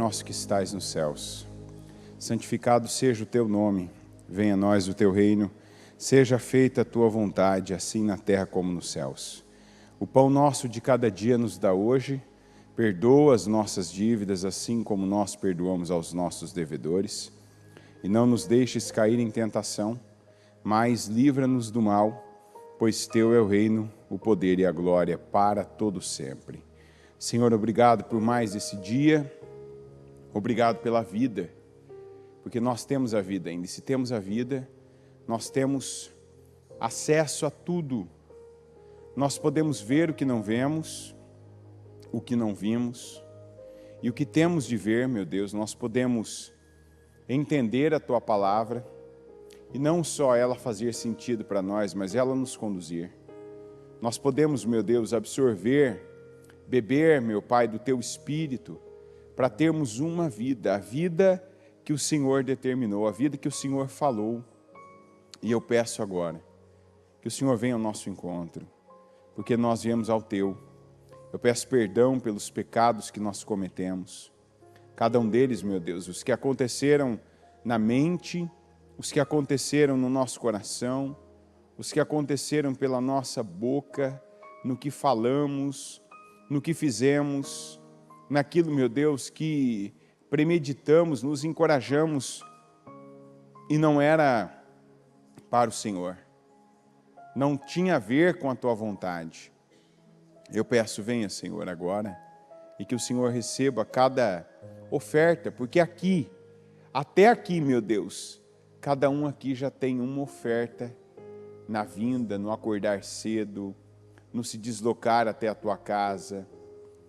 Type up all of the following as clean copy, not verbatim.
nosso que estais nos céus, santificado seja o teu nome, venha a nós o teu reino, seja feita a tua vontade, assim na terra como nos céus. O pão nosso de cada dia nos dá hoje, perdoa as nossas dívidas, assim como nós perdoamos aos nossos devedores, e não nos deixes cair em tentação, mas livra-nos do mal, pois teu é o reino, o poder e a glória para todo sempre. Senhor, obrigado por mais esse dia, obrigado pela vida, porque nós temos a vida ainda, e se temos a vida, nós temos acesso a tudo. Nós podemos ver o que não vemos, o que não vimos, e o que temos de ver, meu Deus, nós podemos entender a Tua Palavra, e não só ela fazer sentido para nós, mas ela nos conduzir. Nós podemos, meu Deus, absorver, beber, meu Pai, do Teu Espírito, para termos uma vida, a vida que o Senhor determinou, a vida que o Senhor falou. E eu peço agora que o Senhor venha ao nosso encontro, porque nós viemos ao Teu. Eu peço perdão pelos pecados que nós cometemos. Cada um deles, meu Deus, os que aconteceram na mente, os que aconteceram no nosso coração, os que aconteceram pela nossa boca, no que falamos, no que fizemos, naquilo, meu Deus, que premeditamos, nos encorajamos e não era para o Senhor, não tinha a ver com a Tua vontade. Eu peço, venha, Senhor, agora, e que o Senhor receba cada oferta, porque aqui, até aqui, meu Deus, cada um aqui já tem uma oferta na vinda, no acordar cedo, no se deslocar até a tua casa,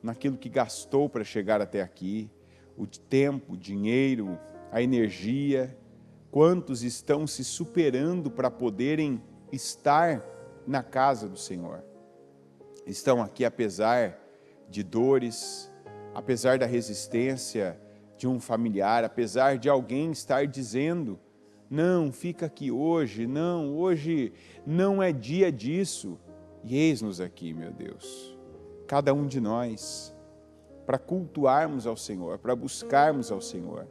naquilo que gastou para chegar até aqui, o tempo, o dinheiro, a energia. Quantos estão se superando para poderem estar na casa do Senhor? Estão aqui apesar de dores, apesar da resistência de um familiar, apesar de alguém estar dizendo: não, fica aqui hoje não é dia disso. E eis-nos aqui, meu Deus, cada um de nós, para cultuarmos ao Senhor, para buscarmos ao Senhor,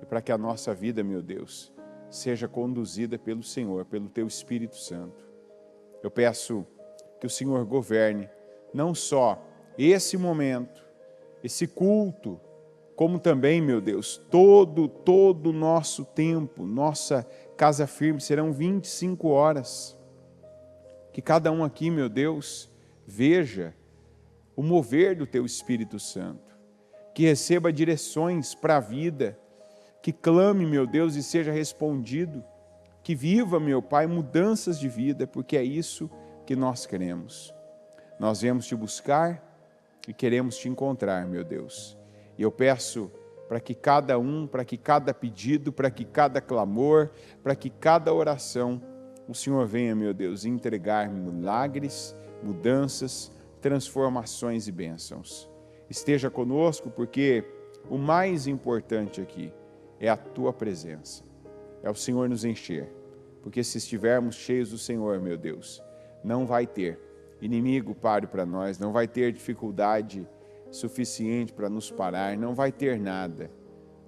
e para que a nossa vida, meu Deus, seja conduzida pelo Senhor, pelo Teu Espírito Santo. Eu peço que o Senhor governe não só esse momento, esse culto, como também, meu Deus, todo o nosso tempo, nossa casa firme, serão 25 horas. Que cada um aqui, meu Deus, veja o mover do Teu Espírito Santo, que receba direções para a vida, que clame, meu Deus, e seja respondido, que viva, meu Pai, mudanças de vida, porque é isso que nós queremos. Nós viemos Te buscar e queremos Te encontrar, meu Deus. E eu peço para que cada um, para que cada pedido, para que cada clamor, para que cada oração, o Senhor venha, meu Deus, entregar milagres, mudanças, transformações e bênçãos. Esteja conosco, porque o mais importante aqui é a Tua presença, é o Senhor nos encher, porque se estivermos cheios do Senhor, meu Deus, não vai ter inimigo páreo para nós, não vai ter dificuldade suficiente para nos parar, não vai ter nada.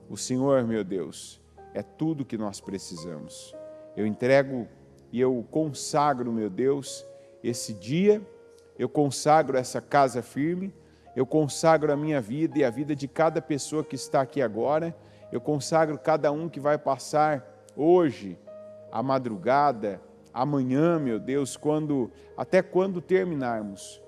O Senhor, meu Deus, é tudo que nós precisamos. Eu entrego e eu consagro, meu Deus, esse dia, eu consagro essa casa firme, eu consagro a minha vida e a vida de cada pessoa que está aqui agora, eu consagro cada um que vai passar hoje, a madrugada, amanhã, meu Deus, até quando terminarmos.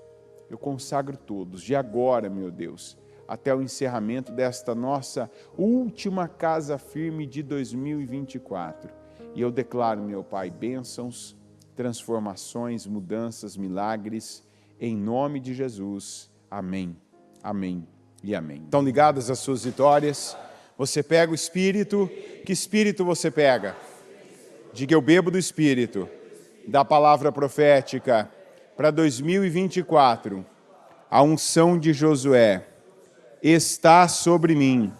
Eu consagro todos, de agora, meu Deus, até o encerramento desta nossa última casa firme de 2024. E eu declaro, meu Pai, bênçãos, transformações, mudanças, milagres, em nome de Jesus. Amém, amém e amém. Estão ligadas às suas vitórias? Você pega o Espírito. Que Espírito você pega? Diga: eu bebo do Espírito, da palavra profética para 2024, a unção de Josué está sobre mim.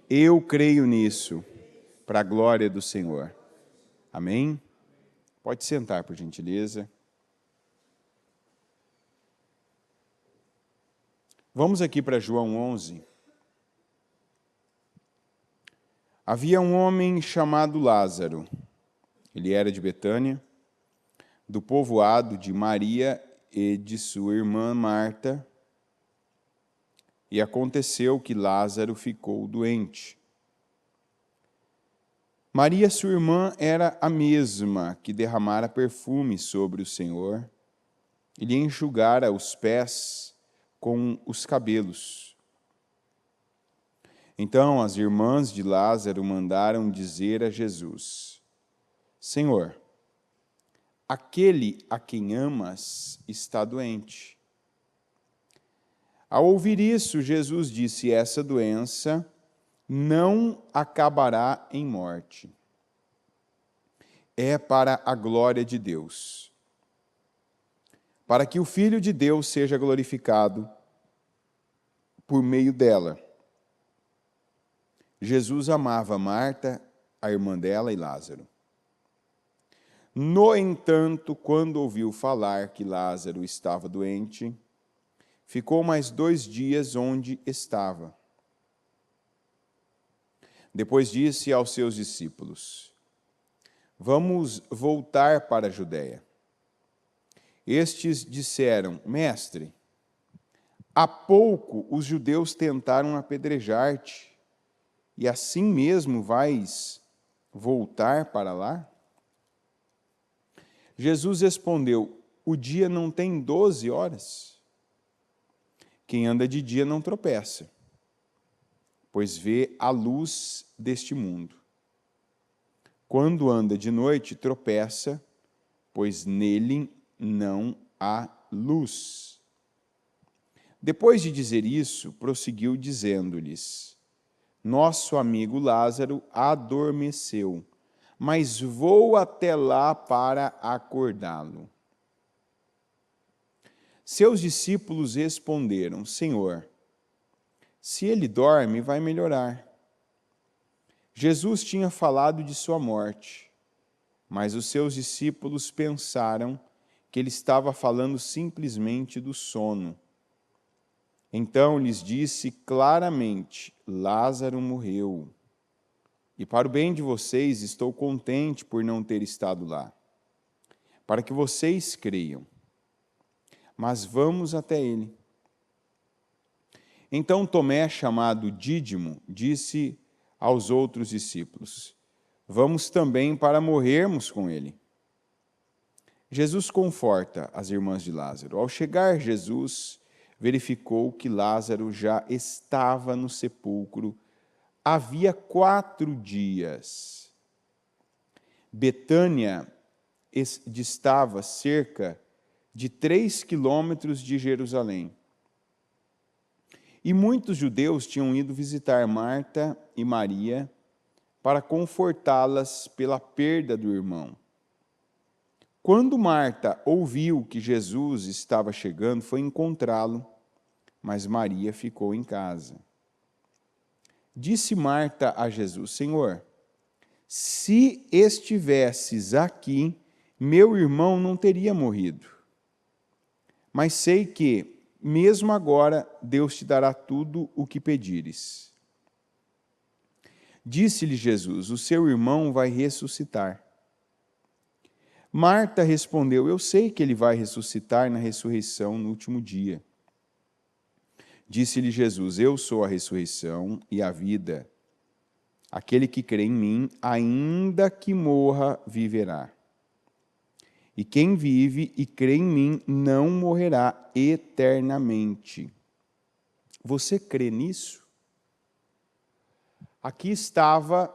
Eu creio nisso, para a glória do Senhor. Amém? Pode sentar, por gentileza. Vamos aqui para João 11. Havia um homem chamado Lázaro. Ele era de Betânia, do povoado de Maria e de sua irmã Marta. E aconteceu que Lázaro ficou doente. Maria, sua irmã, era a mesma que derramara perfume sobre o Senhor e lhe enxugara os pés com os cabelos. Então as irmãs de Lázaro mandaram dizer a Jesus: Senhor, aquele a quem amas está doente. Ao ouvir isso, Jesus disse: essa doença não acabará em morte. É para a glória de Deus, para que o Filho de Deus seja glorificado por meio dela. Jesus amava Marta, a irmã dela, e Lázaro. No entanto, quando ouviu falar que Lázaro estava doente, ficou mais 2 dias onde estava. Depois disse aos seus discípulos: vamos voltar para a Judéia. Estes disseram: Mestre, há pouco os judeus tentaram apedrejar-te, e assim mesmo vais voltar para lá? Jesus respondeu: o dia não tem 12 horas? Quem anda de dia não tropeça, pois vê a luz deste mundo. Quando anda de noite, tropeça, pois nele não há luz. Depois de dizer isso, prosseguiu dizendo-lhes: nosso amigo Lázaro adormeceu, mas vou até lá para acordá-lo. Seus discípulos responderam: Senhor, se ele dorme, vai melhorar. Jesus tinha falado de sua morte, mas os seus discípulos pensaram que ele estava falando simplesmente do sono. Então lhes disse claramente: Lázaro morreu. E para o bem de vocês, estou contente por não ter estado lá, para que vocês creiam. Mas vamos até ele. Então Tomé, chamado Dídimo, disse aos outros discípulos: vamos também para morrermos com ele. Jesus conforta as irmãs de Lázaro. Ao chegar Jesus, verificou que Lázaro já estava no sepulcro havia 4 dias. Betânia distava cerca de 3 quilômetros de Jerusalém. E muitos judeus tinham ido visitar Marta e Maria para confortá-las pela perda do irmão. Quando Marta ouviu que Jesus estava chegando, foi encontrá-lo, mas Maria ficou em casa. Disse Marta a Jesus: Senhor, se estivesses aqui, meu irmão não teria morrido. Mas sei que, mesmo agora, Deus te dará tudo o que pedires. Disse-lhe Jesus: o seu irmão vai ressuscitar. Marta respondeu: eu sei que ele vai ressuscitar na ressurreição no último dia. Disse-lhe Jesus: eu sou a ressurreição e a vida. Aquele que crê em mim, ainda que morra, viverá. E quem vive e crê em mim não morrerá eternamente. Você crê nisso? Aqui estava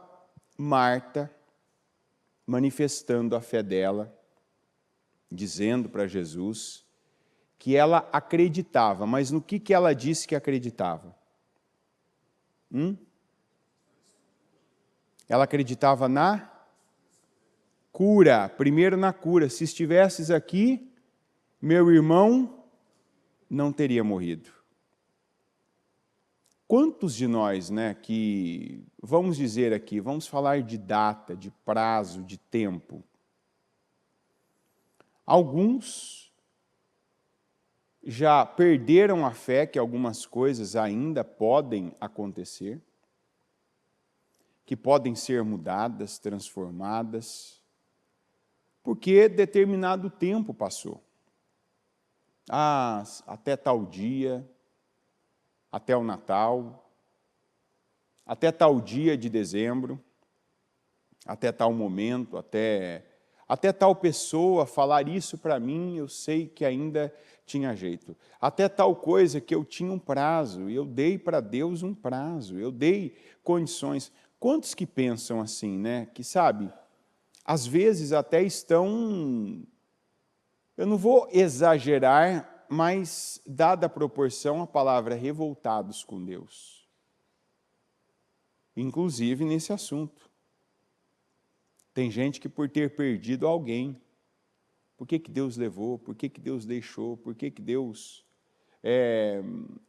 Marta manifestando a fé dela, dizendo para Jesus que ela acreditava. Mas no que ela disse que acreditava? Ela acreditava na cura, primeiro na cura. Se estivesses aqui, meu irmão não teria morrido. Quantos de nós, que vamos dizer aqui, vamos falar de data, de prazo, de tempo. Alguns já perderam a fé que algumas coisas ainda podem acontecer. que podem ser mudadas, transformadas, porque determinado tempo passou. Até tal dia, até o Natal, até tal dia de dezembro, até tal momento, até tal pessoa falar isso para mim, eu sei que ainda tinha jeito. Até tal coisa que eu tinha um prazo, eu dei para Deus um prazo, eu dei condições. Quantos que pensam assim, né? Que, sabe, às vezes até estão, eu não vou exagerar, mas, dada a proporção, a palavra revoltados com Deus. Inclusive nesse assunto. Tem gente que por ter perdido alguém, por que Deus levou, por que Deus deixou, por que Deus,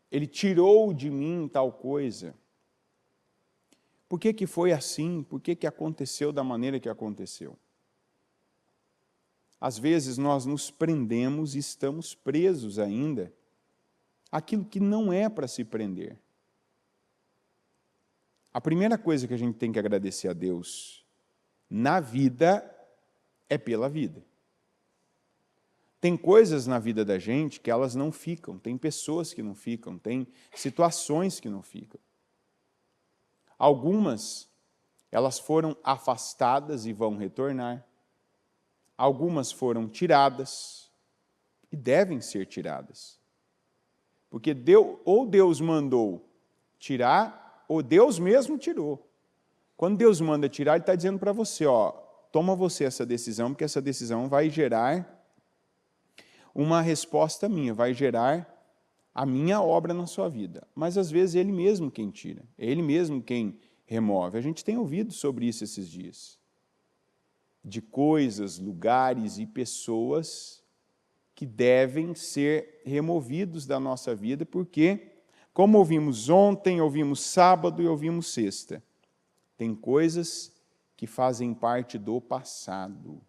Ele tirou de mim tal coisa? Por que foi assim? Por que aconteceu da maneira que aconteceu? Às vezes nós nos prendemos e estamos presos ainda àquilo que não é para se prender. A primeira coisa que a gente tem que agradecer a Deus na vida é pela vida. Tem coisas na vida da gente que elas não ficam, tem pessoas que não ficam, tem situações que não ficam. Algumas, elas foram afastadas e vão retornar. Algumas foram tiradas e devem ser tiradas. Porque ou Deus mandou tirar, ou Deus mesmo tirou. Quando Deus manda tirar, Ele está dizendo para você, toma você essa decisão, porque essa decisão vai gerar uma resposta minha, vai gerar a minha obra na sua vida. Mas, às vezes, Ele mesmo quem tira, é Ele mesmo quem remove. A gente tem ouvido sobre isso esses dias. De coisas, lugares e pessoas que devem ser removidos da nossa vida, porque, como ouvimos ontem, ouvimos sábado e ouvimos sexta, tem coisas que fazem parte do passado.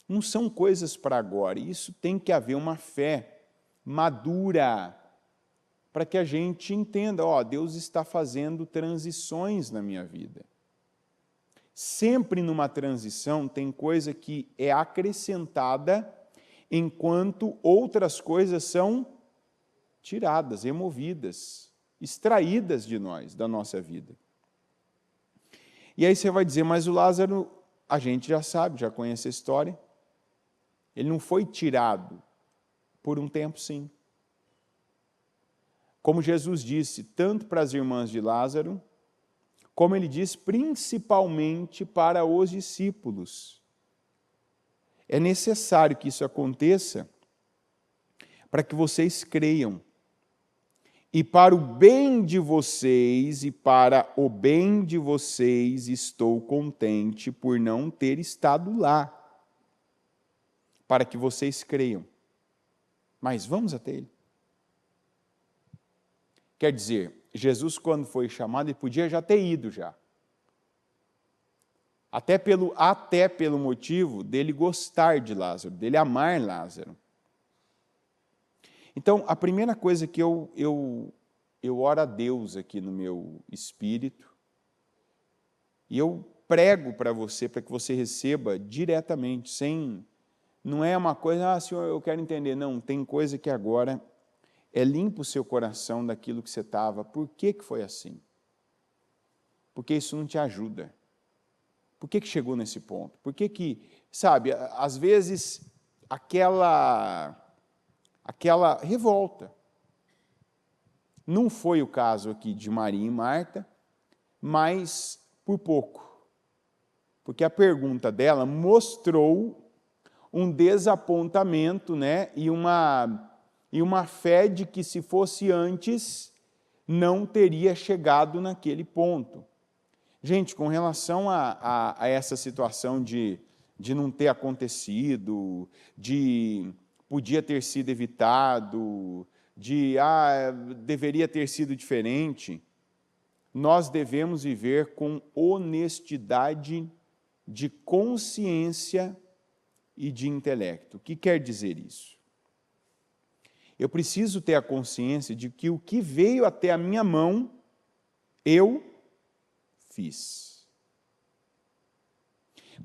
Não são coisas para agora. Isso tem que haver uma fé madura para que a gente entenda, Deus está fazendo transições na minha vida. Sempre numa transição tem coisa que é acrescentada enquanto outras coisas são tiradas, removidas, extraídas de nós, da nossa vida. E aí você vai dizer, mas o Lázaro, a gente já sabe, já conhece a história. Ele não foi tirado por um tempo, sim. Como Jesus disse, tanto para as irmãs de Lázaro, como ele diz, principalmente para os discípulos. É necessário que isso aconteça para que vocês creiam. E para o bem de vocês e para o bem de vocês estou contente por não ter estado lá, para que vocês creiam. Mas vamos até Ele. Quer dizer, Jesus, quando foi chamado, ele podia já ter ido já. Até pelo motivo dele gostar de Lázaro, dele amar Lázaro. Então, a primeira coisa que eu oro a Deus aqui no meu espírito, e eu prego para você, para que você receba diretamente, não é uma coisa, Senhor, eu quero entender. Não, tem coisa que agora limpa o seu coração daquilo que você estava. Por que foi assim? Porque isso não te ajuda. Por que chegou nesse ponto? Por que, sabe, às vezes, aquela revolta. Não foi o caso aqui de Maria e Marta, mas por pouco. Porque a pergunta dela mostrou um desapontamento, né, e uma fé de que, se fosse antes, não teria chegado naquele ponto. Gente, com relação a essa situação de não ter acontecido, podia ter sido evitado, deveria ter sido diferente, nós devemos viver com honestidade de consciência e de intelecto. O que quer dizer isso? Eu preciso ter a consciência de que o que veio até a minha mão, eu fiz.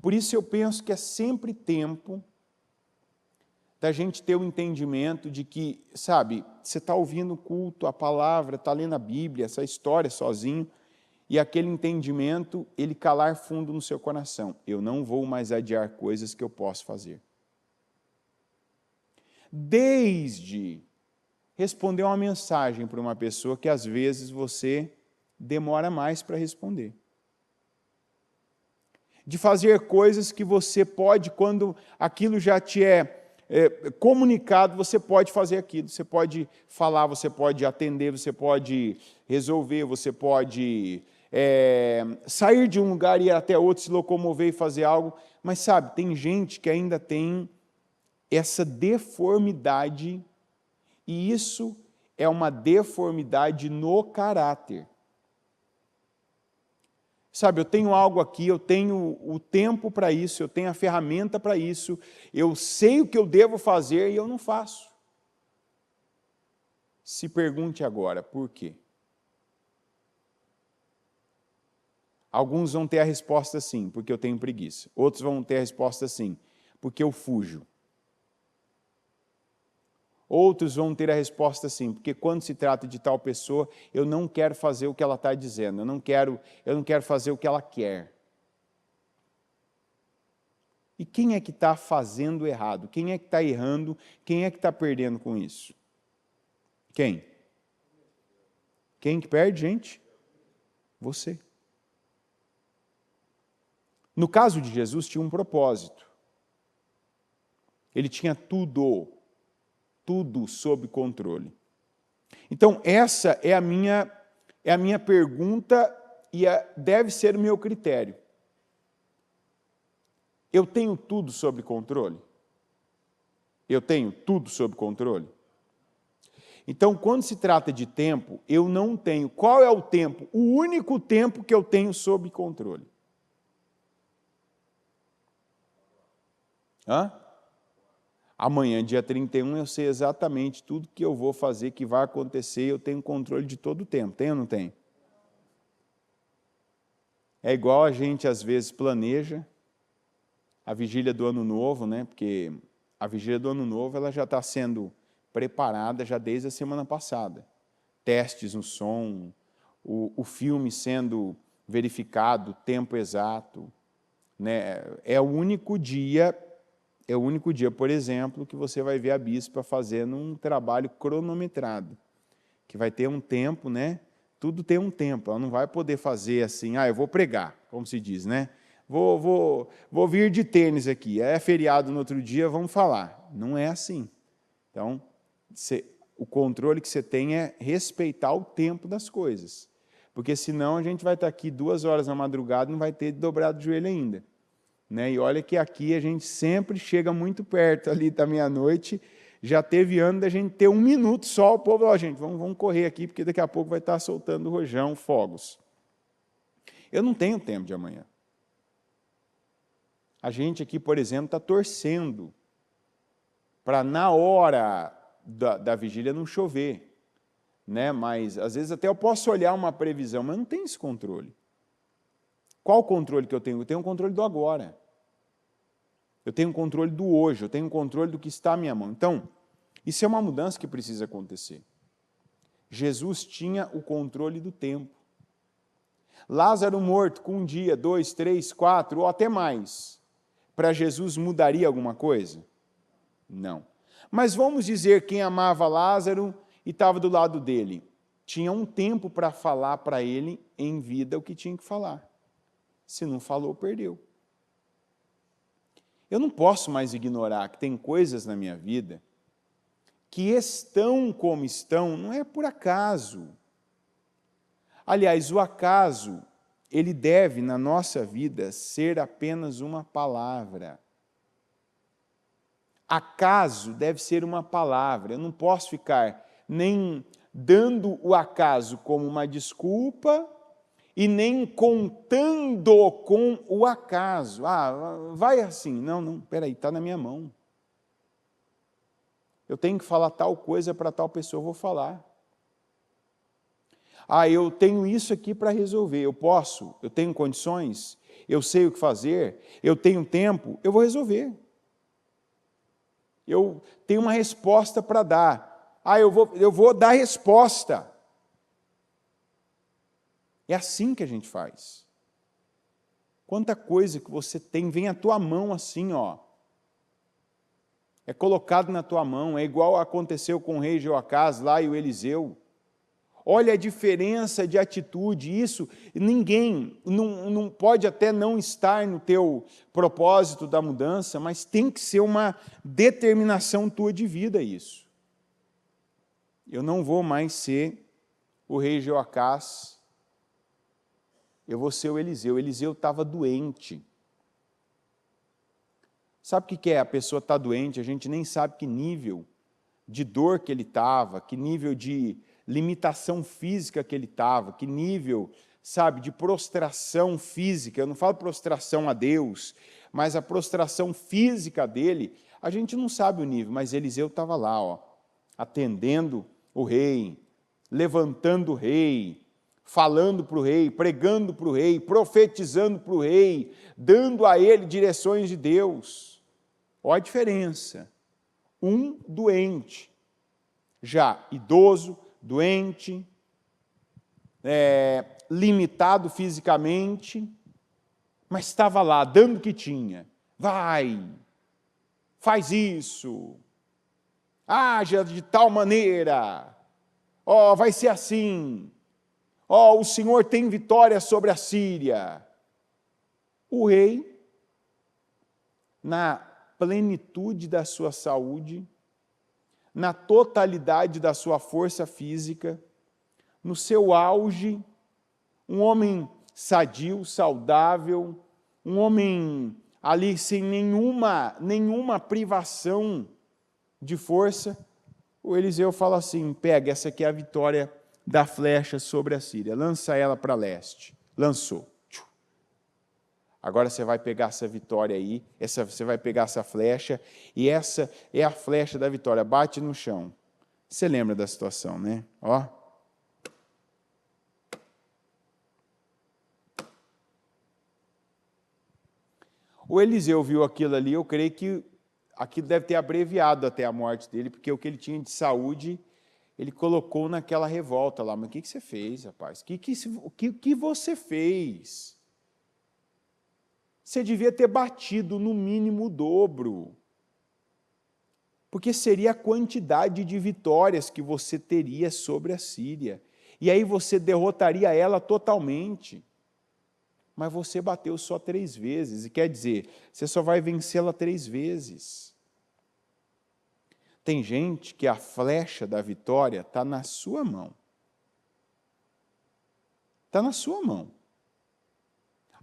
Por isso eu penso que é sempre tempo da gente ter o entendimento de que, sabe, você está ouvindo o culto, a palavra, está lendo a Bíblia, essa história sozinho, e aquele entendimento, ele calar fundo no seu coração. Eu não vou mais adiar coisas que eu posso fazer. Desde responder uma mensagem para uma pessoa que às vezes você demora mais para responder. De fazer coisas que você pode, quando aquilo já te é comunicado, você pode fazer aquilo, você pode falar, você pode atender, você pode resolver, você pode sair de um lugar e ir até outro, se locomover e fazer algo, mas sabe, tem gente que ainda tem essa deformidade, e isso é uma deformidade no caráter. Sabe, eu tenho algo aqui, eu tenho o tempo para isso, eu tenho a ferramenta para isso, eu sei o que eu devo fazer e eu não faço. Se pergunte agora, por quê? Alguns vão ter a resposta sim, porque eu tenho preguiça. Outros vão ter a resposta sim, porque eu fujo. Outros vão ter a resposta sim, porque quando se trata de tal pessoa, eu não quero fazer o que ela está dizendo, eu não quero fazer o que ela quer. E quem é que está fazendo errado? Quem é que está errando? Quem é que está perdendo com isso? Quem? Quem que perde, gente? Você. No caso de Jesus, tinha um propósito. Ele tinha tudo sob controle. Então, essa é a minha pergunta e deve ser o meu critério. Eu tenho tudo sob controle? Eu tenho tudo sob controle? Então, quando se trata de tempo, eu não tenho. Qual é o tempo? O único tempo que eu tenho sob controle. Amanhã, dia 31, eu sei exatamente tudo que eu vou fazer, que vai acontecer, eu tenho controle de todo o tempo. Tem ou não tem? É igual a gente, às vezes, planeja a vigília do Ano Novo, né? Porque a vigília do Ano Novo ela já está sendo preparada já desde a semana passada. Testes no som, o filme sendo verificado, tempo exato. Né? É o único dia, por exemplo, que você vai ver a bispa fazendo um trabalho cronometrado, que vai ter um tempo, né? Tudo tem um tempo, ela não vai poder fazer assim, eu vou pregar, como se diz, né? Vou vir de tênis aqui, é feriado no outro dia, vamos falar. Não é assim. Então, o controle que você tem é respeitar o tempo das coisas, porque senão a gente vai estar aqui 2 horas da madrugada e não vai ter dobrado o joelho ainda. Né? E olha que aqui a gente sempre chega muito perto ali da meia-noite, já teve ano da gente ter 1 minuto só, o povo, gente, vamos correr aqui, porque daqui a pouco vai estar soltando rojão, fogos. Eu não tenho tempo de amanhã. A gente aqui, por exemplo, está torcendo para na hora da vigília não chover. Né? Mas, às vezes, até eu posso olhar uma previsão, mas não tem esse controle. Qual o controle que eu tenho? Eu tenho o controle do agora. Eu tenho o controle do hoje, eu tenho o controle do que está à minha mão. Então, isso é uma mudança que precisa acontecer. Jesus tinha o controle do tempo. Lázaro morto com 1 dia, 2, 3, 4 ou até mais, para Jesus mudaria alguma coisa? Não. Mas vamos dizer quem amava Lázaro e estava do lado dele. Tinha um tempo para falar para ele em vida o que tinha que falar. Se não falou, perdeu. Eu não posso mais ignorar que tem coisas na minha vida que estão como estão, não é por acaso. Aliás, o acaso, ele deve, na nossa vida, ser apenas uma palavra. Acaso deve ser uma palavra. Eu não posso ficar nem dando o acaso como uma desculpa e nem contando com o acaso. Vai assim. Não, peraí, está na minha mão. Eu tenho que falar tal coisa para tal pessoa, eu vou falar. Ah, eu tenho isso aqui para resolver, eu posso, eu tenho condições, eu sei o que fazer, eu tenho tempo, eu vou resolver. Eu tenho uma resposta para dar. Ah, eu vou dar resposta. É assim que a gente faz. Quanta coisa que você tem, vem à tua mão assim, ó. É colocado na tua mão, é igual aconteceu com o rei Joacás lá e o Eliseu. Olha a diferença de atitude, isso ninguém, não pode até não estar no teu propósito da mudança, mas tem que ser uma determinação tua de vida isso. Eu não vou mais ser o rei Joacás, eu vou ser o Eliseu. O Eliseu estava doente. Sabe o que é a pessoa estar doente? A gente nem sabe que nível de dor que ele estava, que nível de limitação física que ele estava, que nível, sabe, de prostração física. Eu não falo prostração a Deus, mas a prostração física dele, a gente não sabe o nível, mas Eliseu estava lá, ó, atendendo o rei, levantando o rei, falando para o rei, pregando para o rei, profetizando para o rei, dando a ele direções de Deus. Olha a diferença. Um doente, já idoso, doente, limitado fisicamente, mas estava lá, dando o que tinha. Vai, faz isso, haja de tal maneira, ó, vai ser assim, ó, o Senhor tem vitória sobre a Síria. O rei, na plenitude da sua saúde, na totalidade da sua força física, no seu auge, um homem sadio, saudável, um homem ali sem nenhuma privação de força, o Eliseu fala assim, pega, essa aqui é a vitória da flecha sobre a Síria, lança ela para leste. Lançou. Agora você vai pegar essa vitória aí, você vai pegar essa flecha, e essa é a flecha da vitória, bate no chão. Você lembra da situação, né? Ó. O Eliseu viu aquilo ali, eu creio que aquilo deve ter abreviado até a morte dele, porque o que ele tinha de saúde, ele colocou naquela revolta lá. Mas o que você fez, rapaz? O que você fez? Você devia ter batido no mínimo o dobro, porque seria a quantidade de vitórias que você teria sobre a Síria, e aí você derrotaria ela totalmente. Mas você bateu só 3 vezes, e quer dizer, você só vai vencê-la 3 vezes. Tem gente que a flecha da vitória está na sua mão. Está na sua mão.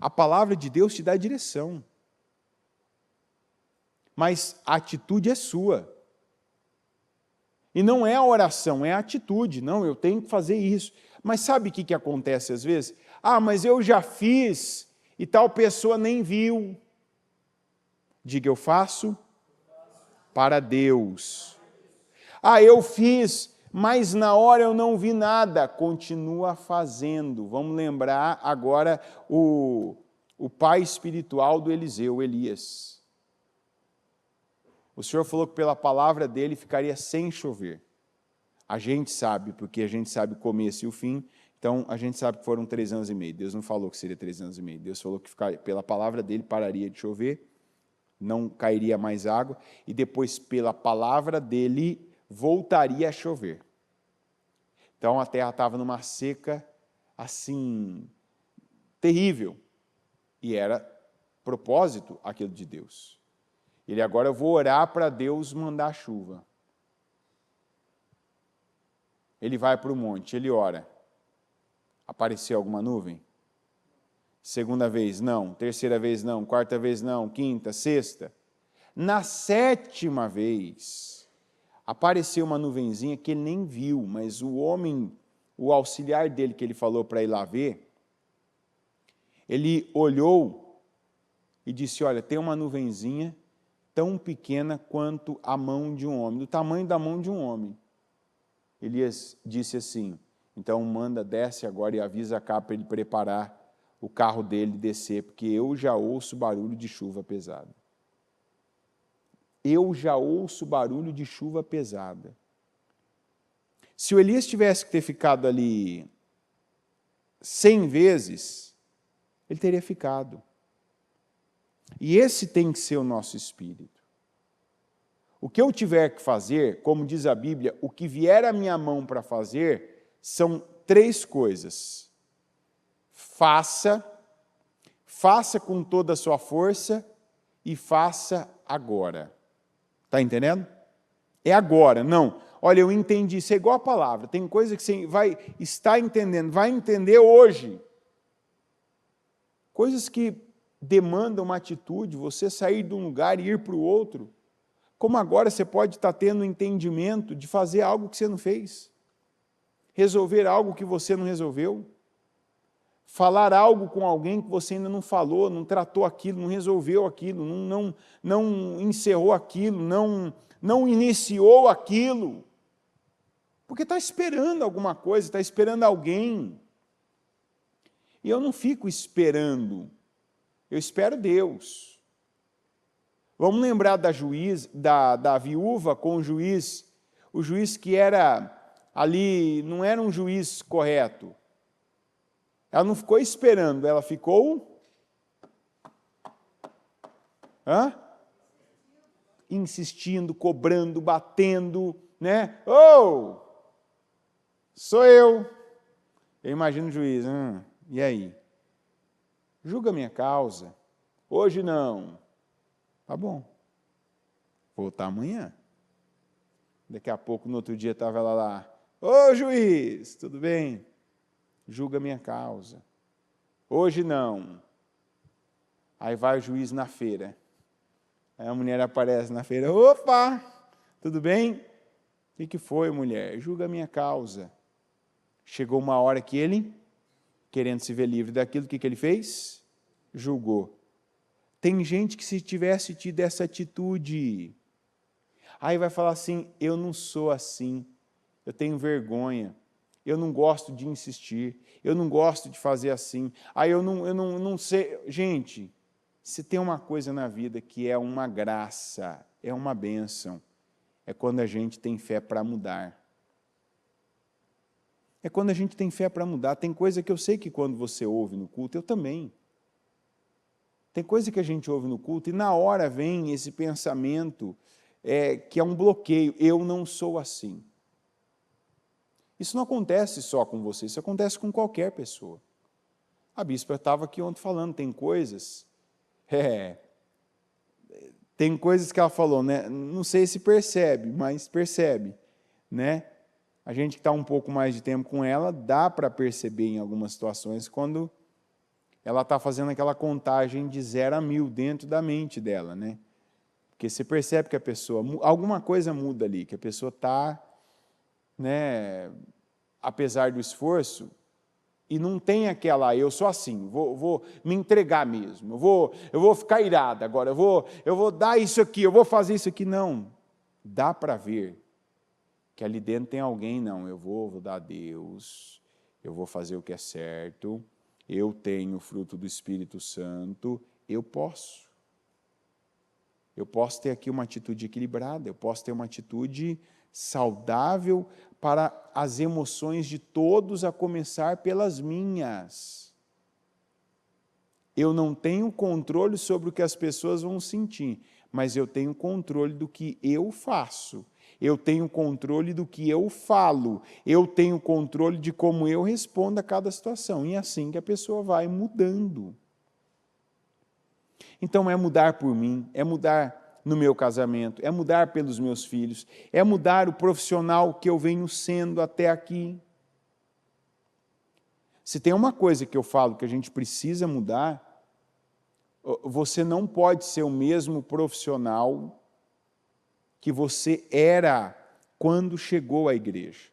A palavra de Deus te dá direção. Mas a atitude é sua. E não é a oração, é a atitude. Não, eu tenho que fazer isso. Mas sabe o que acontece às vezes? Ah, mas eu já fiz e tal pessoa nem viu. Diga, eu faço para Deus. Ah, eu fiz, mas na hora eu não vi nada. Continua fazendo. Vamos lembrar agora o pai espiritual do Eliseu, Elias. O Senhor falou que pela palavra dele ficaria sem chover. A gente sabe, porque a gente sabe o começo e o fim, então a gente sabe que foram 3 anos e meio. Deus não falou que seria 3 anos e meio. Deus falou que pela palavra dele pararia de chover, não cairia mais água, e depois pela palavra dele voltaria a chover. Então a terra estava numa seca assim, terrível, e era propósito aquilo de Deus. Ele agora, eu vou orar para Deus mandar chuva. Ele vai para o monte, ele ora. Apareceu alguma nuvem? Segunda vez, não. Terceira vez, não. Quarta vez, não. Quinta, sexta. Na 7ª vez, apareceu uma nuvenzinha que ele nem viu, mas o homem, o auxiliar dele, que ele falou para ir lá ver, ele olhou e disse, olha, tem uma nuvenzinha tão pequena quanto a mão de um homem, do tamanho da mão de um homem. Elias disse assim, Então manda, desce agora e avisa cá para ele preparar o carro dele e descer, porque eu já ouço barulho de chuva pesada. Eu já ouço barulho de chuva pesada. Se o Elias tivesse que ter ficado ali 100 vezes, ele teria ficado. E esse tem que ser o nosso espírito. O que eu tiver que fazer, como diz a Bíblia, o que vier à minha mão para fazer, são 3 coisas. Faça com toda a sua força e faça agora. Está entendendo? É agora, não. Olha, eu entendi, isso é igual a palavra. Tem coisa que você vai estar entendendo, vai entender hoje. Coisas que demandam uma atitude, você sair de um lugar e ir para o outro. Como agora você pode estar tendo o entendimento de fazer algo que você não fez. Resolver algo que você não resolveu. Falar algo com alguém que você ainda não falou, não tratou aquilo, não resolveu aquilo, não encerrou aquilo, não iniciou aquilo. Porque está esperando alguma coisa, está esperando alguém. E eu não fico esperando, eu espero Deus. Vamos lembrar da viúva com o juiz que era ali, não era um juiz correto. Ela não ficou esperando, ela ficou insistindo, cobrando, batendo, né? Oh, sou eu. Eu imagino o juiz, e aí? Julga minha causa. Hoje não. Tá bom. Vou voltar amanhã. Daqui a pouco, no outro dia, estava ela lá. Ô juiz, tudo bem? Julga minha causa. Hoje não. Aí vai o juiz na feira. Aí a mulher aparece na feira. Opa, tudo bem? O que foi, mulher? Julga minha causa. Chegou uma hora que ele, querendo se ver livre daquilo, o que ele fez? Julgou. Tem gente que se tivesse tido essa atitude, aí vai falar assim, eu não sou assim, eu tenho vergonha, eu não gosto de insistir, eu não gosto de fazer assim, aí eu não sei. Gente, se tem uma coisa na vida que é uma graça, é uma bênção, é quando a gente tem fé para mudar. É quando a gente tem fé para mudar. Tem coisa que eu sei que quando você ouve no culto, eu também. Tem coisa que a gente ouve no culto e na hora vem esse pensamento que é um bloqueio. Eu não sou assim. Isso não acontece só com você, isso acontece com qualquer pessoa. A bispa estava aqui ontem falando, tem coisas que ela falou, né? Não sei se percebe, mas percebe, né? A gente que está um pouco mais de tempo com ela, dá para perceber em algumas situações quando ela está fazendo aquela contagem de 0 a 1000 dentro da mente dela, né? Porque você percebe que a pessoa, alguma coisa muda ali, que a pessoa está, né, apesar do esforço, e não tem aquela, eu sou assim, vou me entregar mesmo, eu vou ficar irada agora, eu vou dar isso aqui, eu vou fazer isso aqui. Não, dá para ver que ali dentro tem alguém, não, eu vou dar a Deus, eu vou fazer o que é certo, eu tenho o fruto do Espírito Santo, eu posso ter aqui uma atitude equilibrada, eu posso ter uma atitude saudável para as emoções de todos, a começar pelas minhas. Eu não tenho controle sobre o que as pessoas vão sentir, mas eu tenho controle do que eu faço, eu tenho controle do que eu falo, eu tenho controle de como eu respondo a cada situação, e é assim que a pessoa vai mudando. Então é mudar por mim, é mudar no meu casamento, é mudar pelos meus filhos, é mudar o profissional que eu venho sendo até aqui. Se tem uma coisa que eu falo que a gente precisa mudar, você não pode ser o mesmo profissional que você era quando chegou à igreja.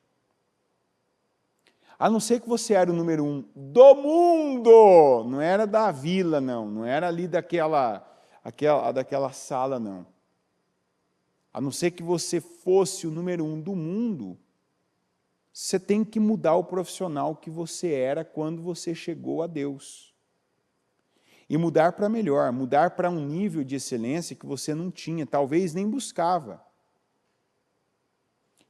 A não ser que você era o número 1 do mundo, não era da vila, não era ali daquela sala, não. A não ser que você fosse o número 1 do mundo, Você tem que mudar o profissional que você era quando você chegou a Deus. E mudar para melhor, mudar para um nível de excelência que você não tinha, talvez nem buscava.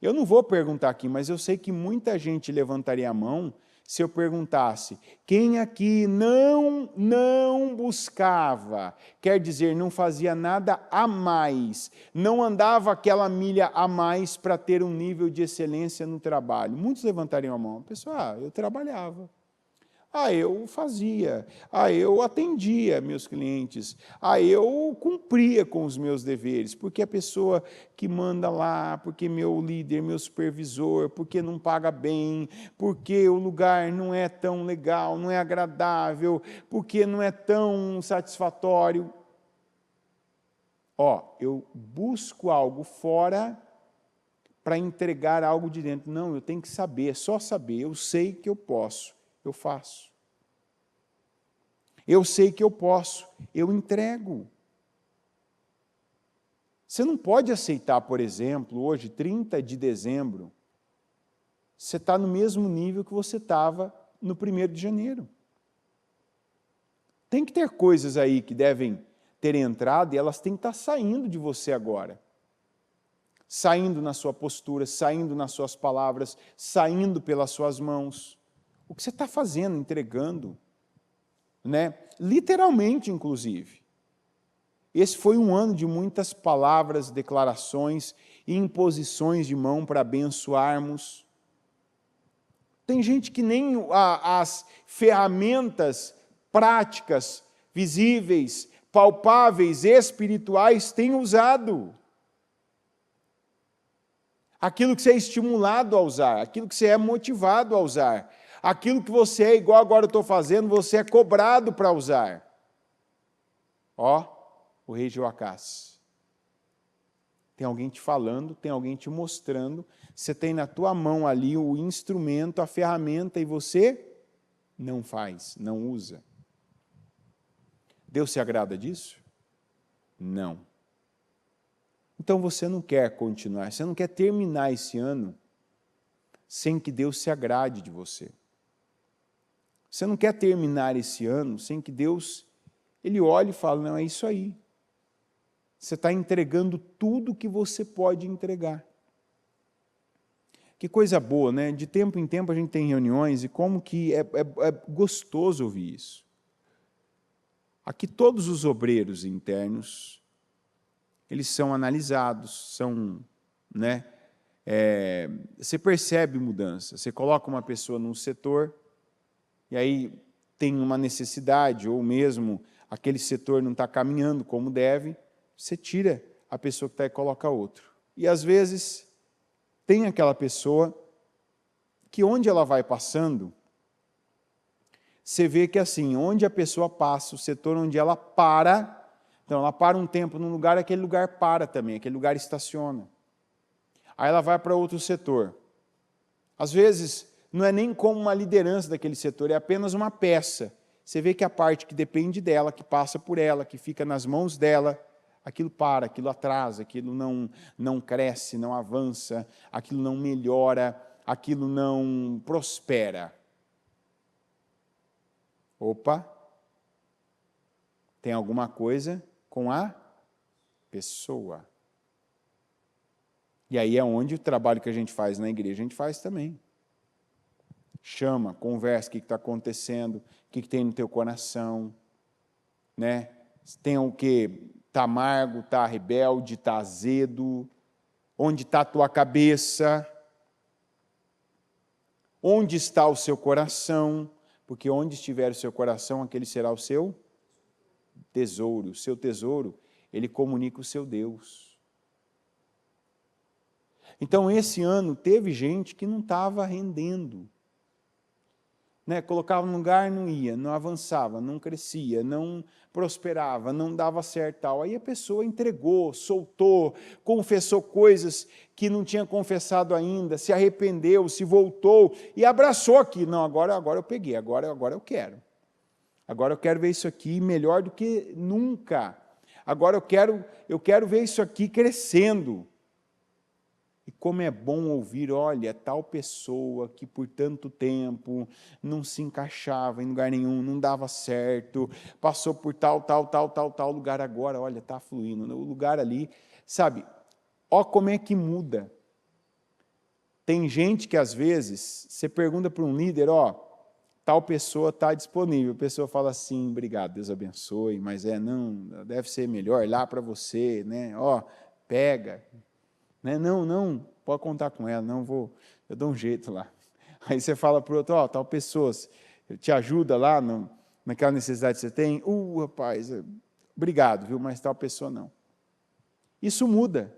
Eu não vou perguntar aqui, mas eu sei que muita gente levantaria a mão se eu perguntasse, quem aqui não buscava, quer dizer, não fazia nada a mais, não andava aquela milha a mais para ter um nível de excelência no trabalho? Muitos levantariam a mão. Pessoal, eu trabalhava. Eu fazia, eu atendia meus clientes, eu cumpria com os meus deveres, porque a pessoa que manda lá, porque meu líder, meu supervisor, porque não paga bem, porque o lugar não é tão legal, não é agradável, porque não é tão satisfatório. Eu busco algo fora para entregar algo de dentro. Não, eu tenho que saber, é só saber, eu sei que eu posso. Eu faço. Eu sei que eu posso, eu entrego. Você não pode aceitar, por exemplo, hoje, 30 de dezembro, você está no mesmo nível que você estava no 1º de janeiro. Tem que ter coisas aí que devem ter entrado e elas têm que estar saindo de você agora. Saindo na sua postura, saindo nas suas palavras, saindo pelas suas mãos. O que você está fazendo, entregando, né? Literalmente, inclusive. Esse foi um ano de muitas palavras, declarações e imposições de mão para abençoarmos. Tem gente que nem as ferramentas práticas, visíveis, palpáveis, espirituais tem usado. Aquilo que você é estimulado a usar, aquilo que você é motivado a usar. Aquilo que você é, igual agora eu estou fazendo, você é cobrado para usar. O rei Joacás. Tem alguém te falando, tem alguém te mostrando, você tem na tua mão ali o instrumento, a ferramenta, e você não faz, não usa. Deus se agrada disso? Não. Então você não quer continuar, você não quer terminar esse ano sem que Deus se agrade de você. Você não quer terminar esse ano sem que Deus, Ele olhe e fale, não, é isso aí. Você está entregando tudo que você pode entregar. Que coisa boa, né? De tempo em tempo a gente tem reuniões e como que é gostoso ouvir isso. Aqui todos os obreiros internos, eles são analisados, né? Você percebe mudança. Você coloca uma pessoa num setor, e aí tem uma necessidade, ou mesmo aquele setor não está caminhando como deve, você tira a pessoa que está e coloca outro. E às vezes tem aquela pessoa que onde ela vai passando, você vê que assim, onde a pessoa passa, o setor onde ela para, então ela para um tempo num lugar, aquele lugar para também, aquele lugar estaciona. Aí ela vai para outro setor. Às vezes, não é nem como uma liderança daquele setor, é apenas uma peça. Você vê que a parte que depende dela, que passa por ela, que fica nas mãos dela, aquilo para, aquilo atrasa, aquilo não cresce, não avança, aquilo não melhora, aquilo não prospera. Opa! Tem alguma coisa com a pessoa. E aí é onde o trabalho que a gente faz na igreja, a gente faz também. Chama, conversa, o que está acontecendo, o que tem no teu coração, né? Tem o que? Está amargo, está rebelde, está azedo, onde está a tua cabeça, onde está o seu coração, porque onde estiver o seu coração, aquele será o seu tesouro. O seu tesouro, ele comunica o seu Deus. Então, esse ano, teve gente que não estava rendendo. Né? Colocava no lugar, não ia, não avançava, não crescia, não prosperava, não dava certo. Tal. Aí a pessoa entregou, soltou, confessou coisas que não tinha confessado ainda, se arrependeu, se voltou e abraçou aqui. Não, agora eu peguei, agora eu quero. Agora eu quero ver isso aqui melhor do que nunca. Agora eu quero ver isso aqui crescendo. E como é bom ouvir, olha, tal pessoa que por tanto tempo não se encaixava em lugar nenhum, não dava certo, passou por tal lugar agora, olha, está fluindo. O lugar ali, sabe, ó como é que muda. Tem gente que às vezes, você pergunta para um líder, ó, tal pessoa está disponível, a pessoa fala assim, obrigado, Deus abençoe, mas não, deve ser melhor lá para você, né? Ó, pega, né? Não, pode contar com ela, não vou, eu dou um jeito lá. Aí você fala para o outro, ó, tal pessoa, te ajuda lá naquela necessidade que você tem? Rapaz, obrigado, viu, mas tal pessoa não. Isso muda.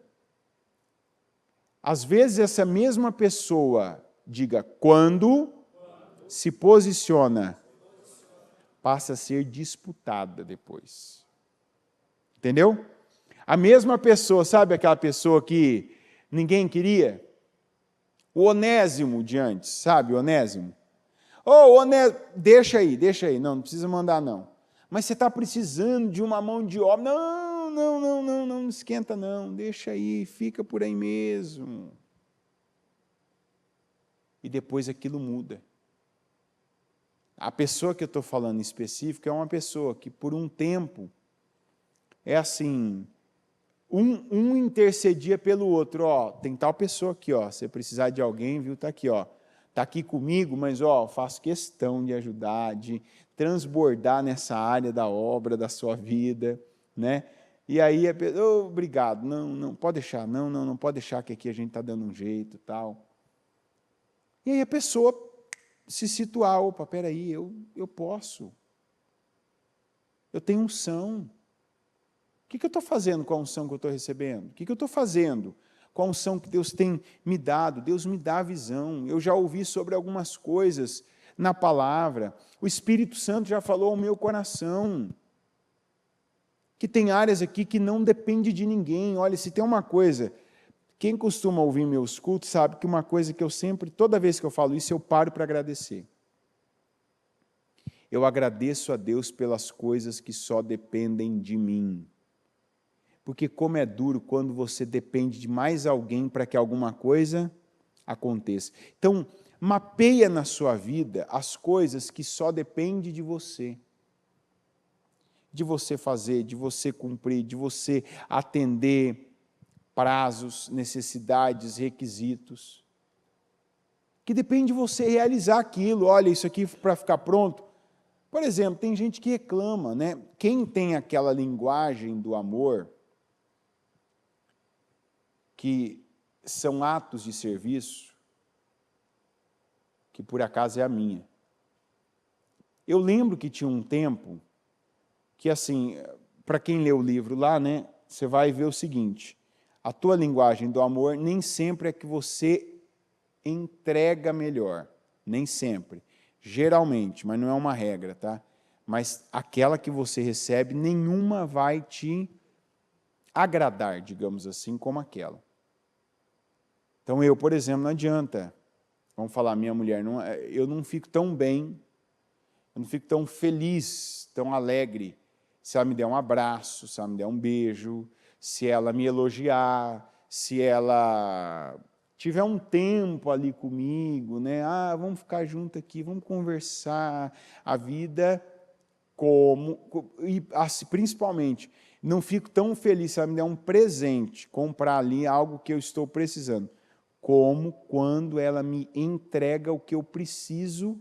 Às vezes essa mesma pessoa, diga, quando se posiciona, passa a ser disputada depois. Entendeu? A mesma pessoa, sabe aquela pessoa que ninguém queria? O Onésimo de antes, sabe o Onésimo? Onésimo, deixa aí, não precisa mandar não. Mas você está precisando de uma mão de obra. Não esquenta não, deixa aí, fica por aí mesmo. E depois aquilo muda. A pessoa que eu estou falando em específico é uma pessoa que por um tempo é assim, um intercedia pelo outro, ó, tem tal pessoa aqui, ó, se precisar de alguém, viu, está aqui, ó, está aqui comigo, mas ó, faço questão de ajudar, de transbordar nessa área da obra, da sua vida, né? E aí a pessoa, obrigado, não pode deixar, não pode deixar que aqui a gente está dando um jeito, tal. E aí a pessoa se situar, opa, peraí, eu posso, eu tenho unção. O que eu estou fazendo com a unção que eu estou recebendo? O que eu estou fazendo com a unção que Deus tem me dado? Deus me dá a visão. Eu já ouvi sobre algumas coisas na palavra. O Espírito Santo já falou ao meu coração. Que tem áreas aqui que não depende de ninguém. Olha, se tem uma coisa, quem costuma ouvir meus cultos sabe que uma coisa que eu sempre, toda vez que eu falo isso, eu paro para agradecer. Eu agradeço a Deus pelas coisas que só dependem de mim. Porque como é duro quando você depende de mais alguém para que alguma coisa aconteça. Então, mapeia na sua vida as coisas que só dependem de você. De você fazer, de você cumprir, de você atender prazos, necessidades, requisitos. Que depende de você realizar aquilo. Olha, isso aqui para ficar pronto. Por exemplo, tem gente que reclama, né? Quem tem aquela linguagem do amor, que são atos de serviço, que por acaso é a minha. Eu lembro que tinha um tempo que, assim, para quem lê o livro lá, né, você vai ver o seguinte, a tua linguagem do amor nem sempre é que você entrega melhor, nem sempre, geralmente, mas não é uma regra, tá? Mas aquela que você recebe, nenhuma vai te agradar, digamos assim, como aquela. Então, eu, por exemplo, não adianta, vamos falar, minha mulher, eu não fico tão bem, eu não fico tão feliz, tão alegre, se ela me der um abraço, se ela me der um beijo, se ela me elogiar, se ela tiver um tempo ali comigo, né? Vamos ficar junto aqui, vamos conversar, a vida e principalmente, não fico tão feliz se ela me der um presente, comprar ali algo que eu estou precisando, como quando ela me entrega o que eu preciso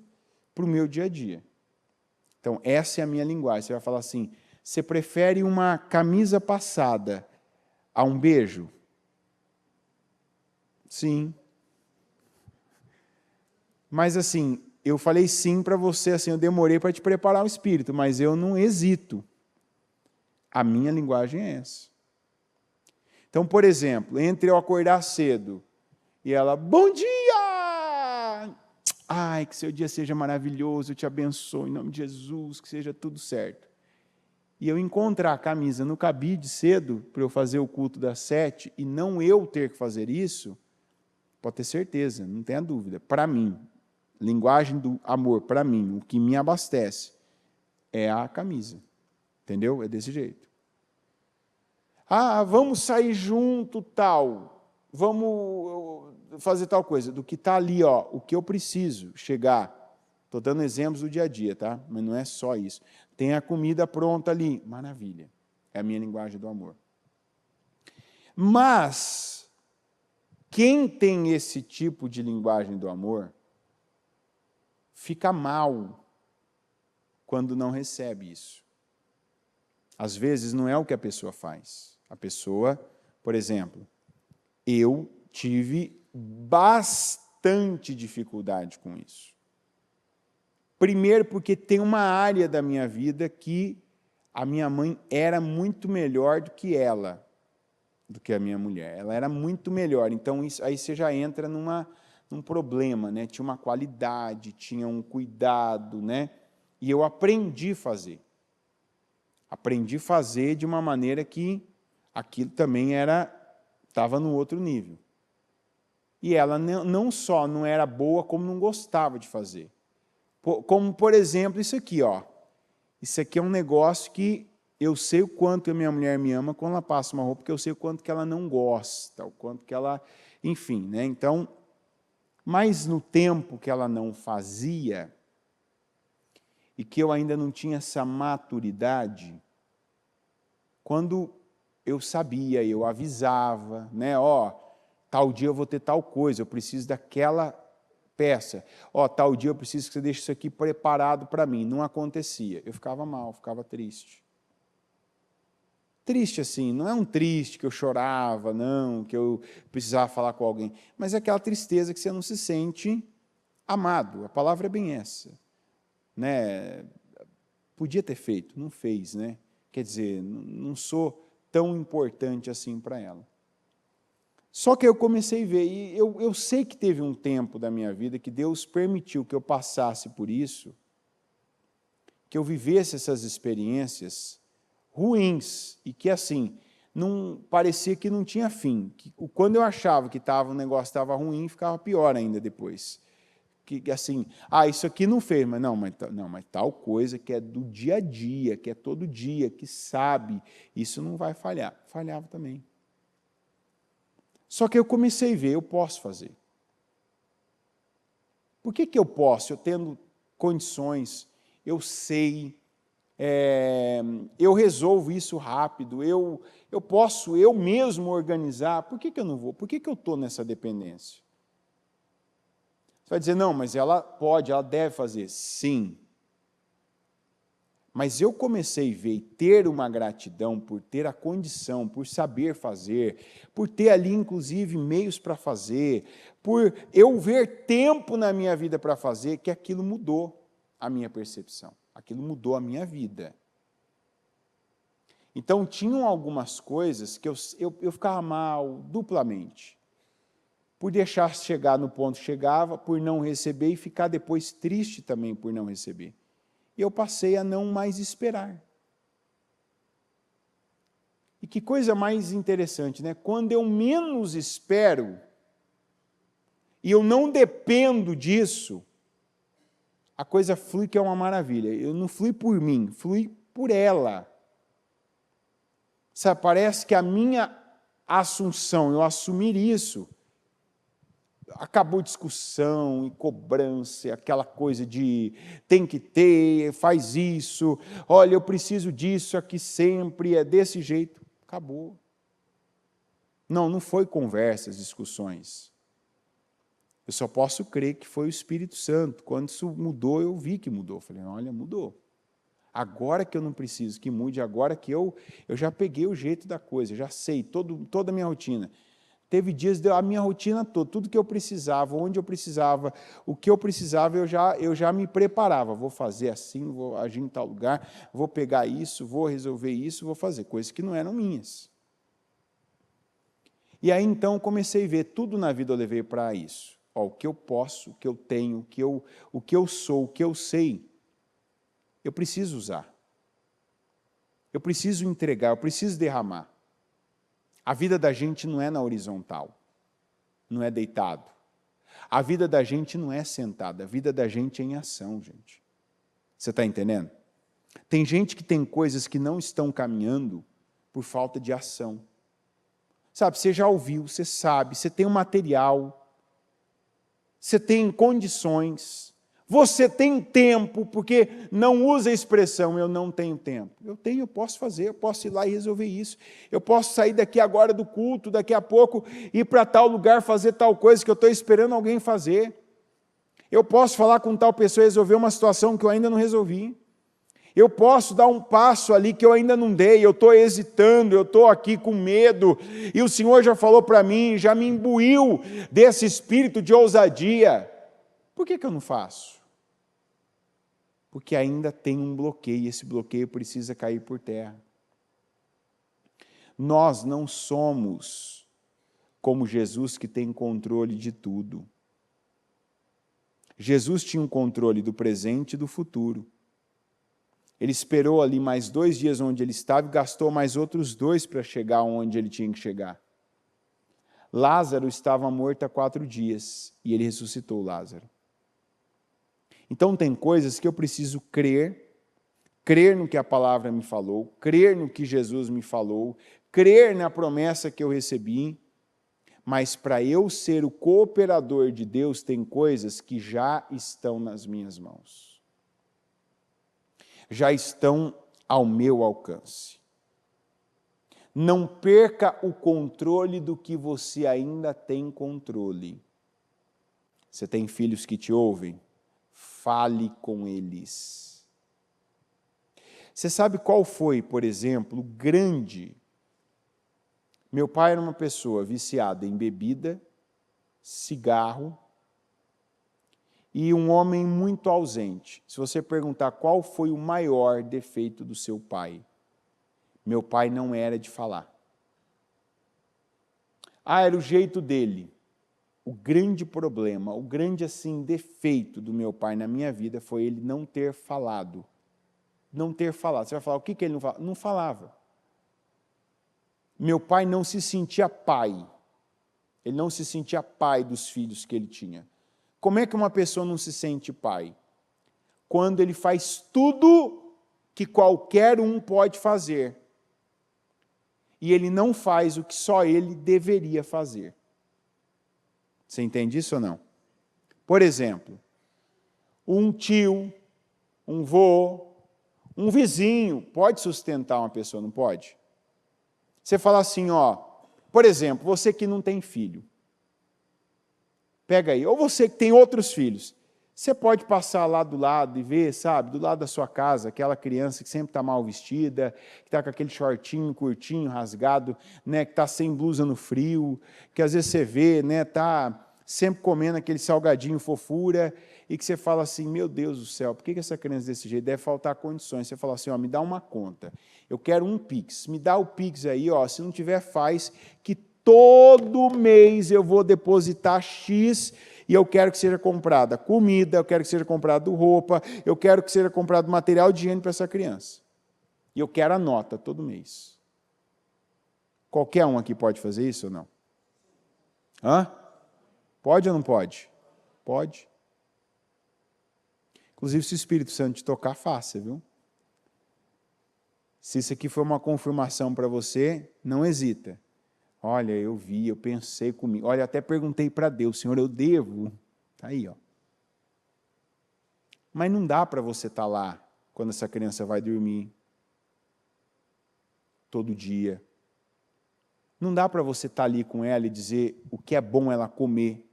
para o meu dia a dia. Então, essa é a minha linguagem. Você vai falar assim, você prefere uma camisa passada a um beijo? Sim. Mas assim, eu falei sim para você, assim, eu demorei para te preparar o espírito, mas eu não hesito. A minha linguagem é essa. Então, por exemplo, entre eu acordar cedo e ela, bom dia! Ai, que seu dia seja maravilhoso, eu te abençoo, em nome de Jesus, que seja tudo certo. E eu encontrar a camisa no cabide cedo, para eu fazer o culto das 7, e não eu ter que fazer isso, pode ter certeza, não tenha dúvida. Para mim, linguagem do amor, para mim, o que me abastece é a camisa. Entendeu? É desse jeito. Vamos sair junto, tal. vamos fazer tal coisa, do que está ali, ó, o que eu preciso chegar. Estou dando exemplos do dia a dia, tá? Mas não é só isso. Tem a comida pronta ali, maravilha. É a minha linguagem do amor. Mas, quem tem esse tipo de linguagem do amor, fica mal quando não recebe isso. Às vezes não é o que a pessoa faz. A pessoa, por exemplo, eu tive bastante dificuldade com isso. Primeiro porque tem uma área da minha vida que a minha mãe era muito melhor do que ela, do que a minha mulher. Ela era muito melhor. Então, isso, aí você já entra num problema, né? Tinha uma qualidade, tinha um cuidado, né? E eu aprendi a fazer. Aprendi a fazer de uma maneira que aquilo também estava no outro nível. E ela não só não era boa, como não gostava de fazer. Como, por exemplo, isso aqui, ó. Isso aqui é um negócio que eu sei o quanto a minha mulher me ama quando ela passa uma roupa, porque eu sei o quanto que ela não gosta, o quanto que ela... Enfim, né? Então, mas no tempo que ela não fazia, e que eu ainda não tinha essa maturidade, quando eu sabia, eu avisava, né? Ó, tal dia eu vou ter tal coisa, eu preciso daquela peça. Ó, tal dia eu preciso que você deixe isso aqui preparado para mim. Não acontecia. Eu ficava mal, ficava triste. Triste assim, não é um triste que eu chorava, não, que eu precisava falar com alguém, mas é aquela tristeza que você não se sente amado. A palavra é bem essa. Né? Podia ter feito, não fez, né? Quer dizer, não sou tão importante assim para ela. Só que eu comecei a ver, e eu sei que teve um tempo da minha vida que Deus permitiu que eu passasse por isso, que eu vivesse essas experiências ruins, e que assim, não parecia que não tinha fim. Que, quando eu achava que o negócio estava ruim, ficava pior ainda depois. Que assim, isso aqui não fez, mas mas tal coisa que é do dia a dia, que é todo dia, que sabe, isso não vai falhar. Falhava também. Só que eu comecei a ver, eu posso fazer. Por que eu posso? Eu tendo condições, eu sei, eu resolvo isso rápido, eu posso eu mesmo organizar. Por que eu não vou? Por que eu estou nessa dependência? Você vai dizer, não, mas ela pode, ela deve fazer. Sim. Mas eu comecei a ver e ter uma gratidão por ter a condição, por saber fazer, por ter ali, inclusive, meios para fazer, por eu ver tempo na minha vida para fazer, que aquilo mudou a minha percepção, aquilo mudou a minha vida. Então, tinham algumas coisas que eu ficava mal duplamente, por deixar chegar no ponto que chegava, por não receber e ficar depois triste também por não receber. E eu passei a não mais esperar. E que coisa mais interessante, né? Quando eu menos espero, e eu não dependo disso, a coisa flui que é uma maravilha. Eu não flui por mim, flui por ela. Sabe, parece que a minha assunção, eu assumir isso, acabou discussão e cobrança, aquela coisa de tem que ter, faz isso, olha, eu preciso disso aqui sempre, é desse jeito. Acabou. Não foi conversas, discussões. Eu só posso crer que foi o Espírito Santo. Quando isso mudou, eu vi que mudou. Falei, olha, mudou. Agora que eu não preciso que mude, agora que eu já peguei o jeito da coisa, já sei toda a minha rotina. Teve dias, a minha rotina toda, tudo que eu precisava, onde eu precisava, o que eu precisava, eu já me preparava. Vou fazer assim, vou agir em tal lugar, vou pegar isso, vou resolver isso, vou fazer. Coisas que não eram minhas. E aí, então, comecei a ver, tudo na vida eu levei para isso. O que eu posso, o que eu tenho, o que eu sou, o que eu sei, eu preciso usar. Eu preciso entregar, eu preciso derramar. A vida da gente não é na horizontal, não é deitado. A vida da gente não é sentada, a vida da gente é em ação, gente. Você está entendendo? Tem gente que tem coisas que não estão caminhando por falta de ação. Sabe, você já ouviu, você sabe, você tem o material, você tem condições, você tem tempo, porque não usa a expressão, eu não tenho tempo. Eu tenho, eu posso fazer, eu posso ir lá e resolver isso. Eu posso sair daqui agora do culto, daqui a pouco ir para tal lugar, fazer tal coisa que eu estou esperando alguém fazer. Eu posso falar com tal pessoa e resolver uma situação que eu ainda não resolvi. Eu posso dar um passo ali que eu ainda não dei, eu estou hesitando, eu estou aqui com medo, e o Senhor já falou para mim, já me imbuiu desse espírito de ousadia. Por que eu não faço? Porque ainda tem um bloqueio, e esse bloqueio precisa cair por terra. Nós não somos como Jesus, que tem controle de tudo. Jesus tinha um controle do presente e do futuro. Ele esperou ali mais 2 dias onde ele estava e gastou mais outros 2 para chegar onde ele tinha que chegar. Lázaro estava morto há 4 dias e ele ressuscitou Lázaro. Então tem coisas que eu preciso crer no que a palavra me falou, crer no que Jesus me falou, crer na promessa que eu recebi, mas para eu ser o cooperador de Deus, tem coisas que já estão nas minhas mãos. Já estão ao meu alcance. Não perca o controle do que você ainda tem controle. Você tem filhos que te ouvem? Fale com eles. Você sabe qual foi, por exemplo, grande? Meu pai era uma pessoa viciada em bebida, cigarro, e um homem muito ausente. Se você perguntar qual foi o maior defeito do seu pai, meu pai não era de falar. Era o jeito dele. O grande problema, o grande defeito do meu pai na minha vida foi ele não ter falado. Não ter falado. Você vai falar, o que ele não falava? Não falava. Meu pai não se sentia pai. Ele não se sentia pai dos filhos que ele tinha. Como é que uma pessoa não se sente pai? Quando ele faz tudo que qualquer um pode fazer. E ele não faz o que só ele deveria fazer. Você entende isso ou não? Por exemplo, um tio, um vô, um vizinho pode sustentar uma pessoa, não pode? Você fala assim, por exemplo, você que não tem filho. Pega aí, ou você que tem outros filhos, você pode passar lá do lado e ver, sabe, do lado da sua casa, aquela criança que sempre está mal vestida, que está com aquele shortinho curtinho, rasgado, né, que está sem blusa no frio, que às vezes você vê, né, está sempre comendo aquele salgadinho fofura, e que você fala assim, meu Deus do céu, por que essa criança desse jeito? Deve faltar condições. Você fala assim, me dá uma conta, eu quero um Pix, me dá o Pix aí, se não tiver, faz, que todo mês eu vou depositar X e eu quero que seja comprada comida, eu quero que seja comprada roupa, eu quero que seja comprado material de higiene para essa criança. E eu quero a nota todo mês. Qualquer um aqui pode fazer isso ou não? Pode ou não pode? Pode. Inclusive, se o Espírito Santo te tocar, faça, viu? Se isso aqui foi uma confirmação para você, não hesita. Olha, eu vi, eu pensei comigo. Olha, até perguntei para Deus, Senhor, eu devo? Está aí, Mas não dá para você estar lá quando essa criança vai dormir. Todo dia. Não dá para você estar ali com ela e dizer o que é bom ela comer.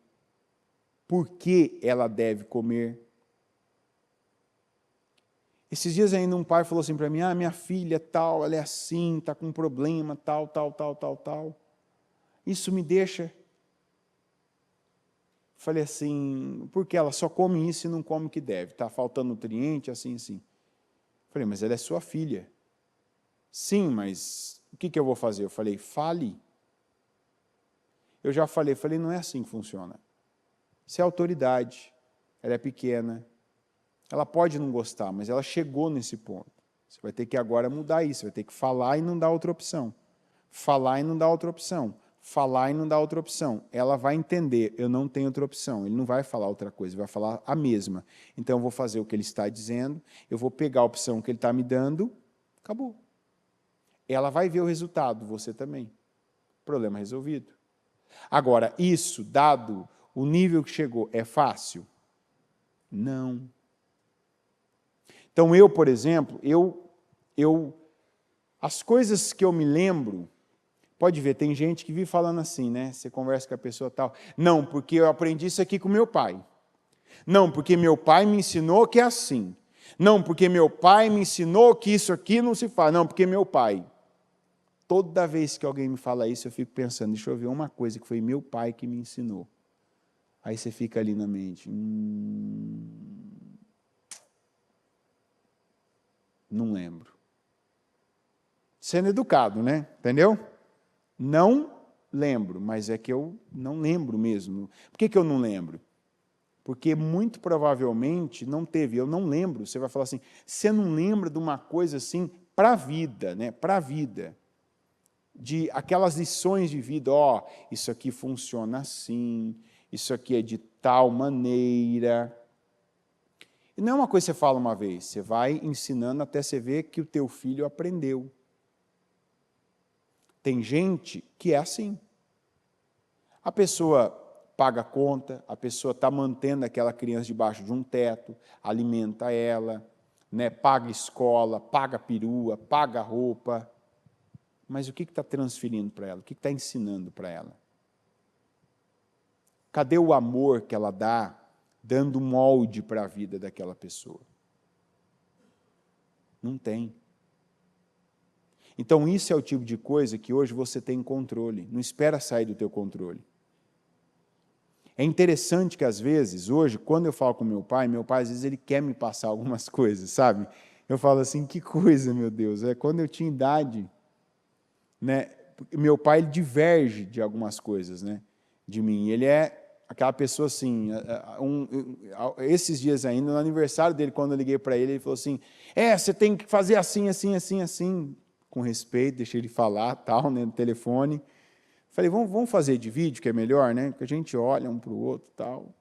Por que ela deve comer. Esses dias ainda um pai falou assim para mim, minha filha tal, ela é assim, está com um problema, tal. Isso me deixa... Falei assim, porque ela só come isso e não come o que deve. Está faltando nutriente, assim. Falei, mas ela é sua filha. Sim, mas o que eu vou fazer? Eu falei, fale. Eu já falei, não é assim que funciona. Isso é autoridade, ela é pequena, ela pode não gostar, mas ela chegou nesse ponto. Você vai ter que agora mudar isso, vai ter que falar e não dar outra opção. Falar e não dar outra opção. Falar e não dar outra opção. Ela vai entender, eu não tenho outra opção. Ele não vai falar outra coisa, ele vai falar a mesma. Então, eu vou fazer o que ele está dizendo, eu vou pegar a opção que ele está me dando, acabou. Ela vai ver o resultado, você também. Problema resolvido. Agora, isso, dado o nível que chegou, é fácil? Não. Então, eu, por exemplo, as coisas que eu me lembro, pode ver, tem gente que vive falando assim, né? Você conversa com a pessoa tal. Não, porque eu aprendi isso aqui com meu pai. Não, porque meu pai me ensinou que é assim. Não, porque meu pai me ensinou que isso aqui não se faz. Não, porque meu pai. Toda vez que alguém me fala isso, eu fico pensando, deixa eu ver uma coisa que foi meu pai que me ensinou. Aí você fica ali na mente. Não lembro. Sendo educado, né? Entendeu? Não lembro, mas é que eu não lembro mesmo. Por que eu não lembro? Porque muito provavelmente não teve, eu não lembro. Você vai falar assim, você não lembra de uma coisa assim para a vida, né? Para a vida. De aquelas lições de vida, ó, isso aqui funciona assim, isso aqui é de tal maneira. E não é uma coisa que você fala uma vez, você vai ensinando até você ver que o teu filho aprendeu. Tem gente que é assim. A pessoa paga a conta, a pessoa está mantendo aquela criança debaixo de um teto, alimenta ela, né, paga escola, paga perua, paga roupa. Mas o que está transferindo para ela? O que está ensinando para ela? Cadê o amor que ela dá, dando molde para a vida daquela pessoa? Não tem. Então, isso é o tipo de coisa que hoje você tem controle. Não espera sair do teu controle. É interessante que, às vezes, hoje, quando eu falo com meu pai, às vezes, ele quer me passar algumas coisas, sabe? Eu falo assim, que coisa, meu Deus. É quando eu tinha idade, né? Meu pai, ele diverge de algumas coisas, né? De mim. Ele é aquela pessoa assim, esses dias ainda, no aniversário dele, quando eu liguei para ele, ele falou assim, você tem que fazer assim, assim, assim, assim, com respeito, deixei ele falar, tal, né, no telefone. Falei, vamos fazer de vídeo, que é melhor, né? Que a gente olha um para o outro, tal.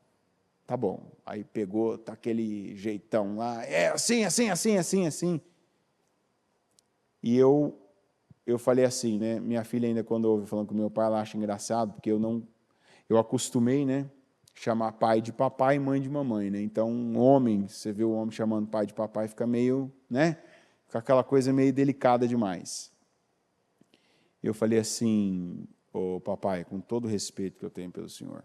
Tá bom. Aí pegou, tá aquele jeitão lá, assim, assim, assim, assim, assim. E eu falei assim, né? Minha filha ainda, quando ouve falando com meu pai, ela acha engraçado, porque eu acostumei, né? Chamar pai de papai e mãe de mamãe, né? Então, um homem, você vê o homem chamando pai de papai, fica meio, né? Fica aquela coisa meio delicada demais. Eu falei assim, ô papai, com todo o respeito que eu tenho pelo senhor,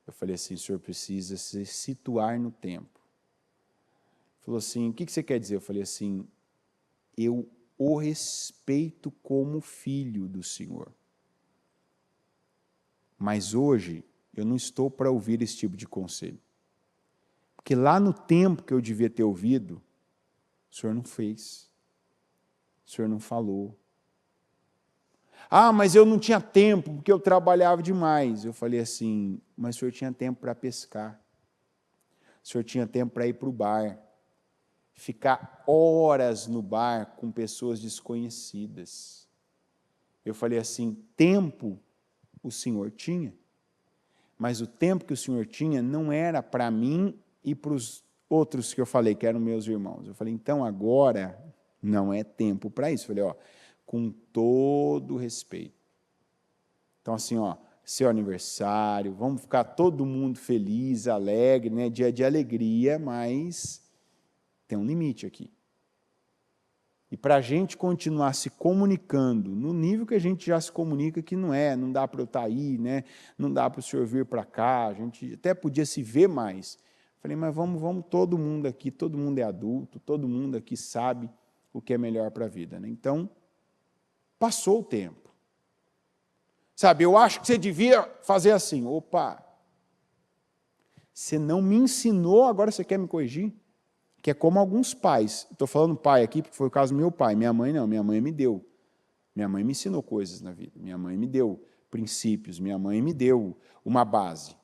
eu falei assim, o senhor precisa se situar no tempo. Ele falou assim, o que você quer dizer? Eu falei assim, eu o respeito como filho do senhor. Mas hoje, eu não estou para ouvir esse tipo de conselho. Porque lá no tempo que eu devia ter ouvido, o senhor não fez. O senhor não falou. Mas eu não tinha tempo, porque eu trabalhava demais. Eu falei assim, mas o senhor tinha tempo para pescar. O senhor tinha tempo para ir para o bar. Ficar horas no bar com pessoas desconhecidas. Eu falei assim, tempo o senhor tinha. Mas o tempo que o senhor tinha não era para mim e para os outros que eu falei, que eram meus irmãos. Eu falei, então agora não é tempo para isso. Eu falei, com todo respeito. Então assim, seu aniversário, vamos ficar todo mundo feliz, alegre, né? Dia de alegria, mas tem um limite aqui. E para a gente continuar se comunicando no nível que a gente já se comunica, que não dá para eu estar aí, né? Não dá para o senhor vir para cá, a gente até podia se ver mais. Falei, mas vamos todo mundo aqui, todo mundo é adulto, todo mundo aqui sabe o que é melhor para a vida, né? Então, passou o tempo. Sabe, eu acho que você devia fazer assim. Opa, você não me ensinou, agora você quer me corrigir? Que é como alguns pais, estou falando pai aqui, porque foi o caso do meu pai, minha mãe não, minha mãe me deu. Minha mãe me ensinou coisas na vida, minha mãe me deu princípios, minha mãe me deu uma base.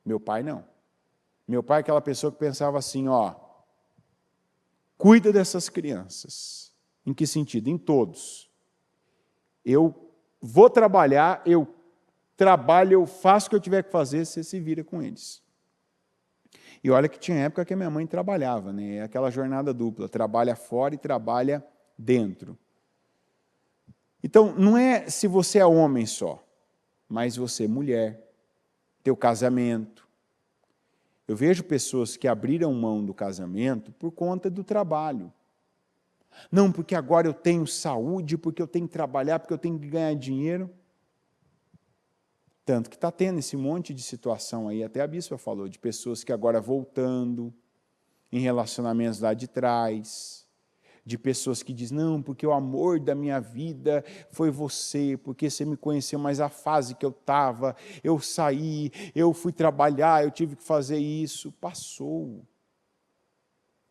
Meu pai não. Meu pai é aquela pessoa que pensava assim, cuida dessas crianças. Em que sentido? Em todos. Eu vou trabalhar, eu trabalho, eu faço o que eu tiver que fazer, você se vira com eles. E olha que tinha época que a minha mãe trabalhava, né? Aquela jornada dupla, trabalha fora e trabalha dentro. Então, não é se você é homem só, mas você é mulher, teu casamento. Eu vejo pessoas que abriram mão do casamento por conta do trabalho. Não, porque agora eu tenho saúde, porque eu tenho que trabalhar, porque eu tenho que ganhar dinheiro. Tanto que está tendo esse monte de situação aí, até a bispa falou, de pessoas que agora voltando em relacionamentos lá de trás, de pessoas que dizem, não, porque o amor da minha vida foi você, porque você me conheceu, mas a fase que eu estava, eu saí, eu fui trabalhar, eu tive que fazer isso, passou.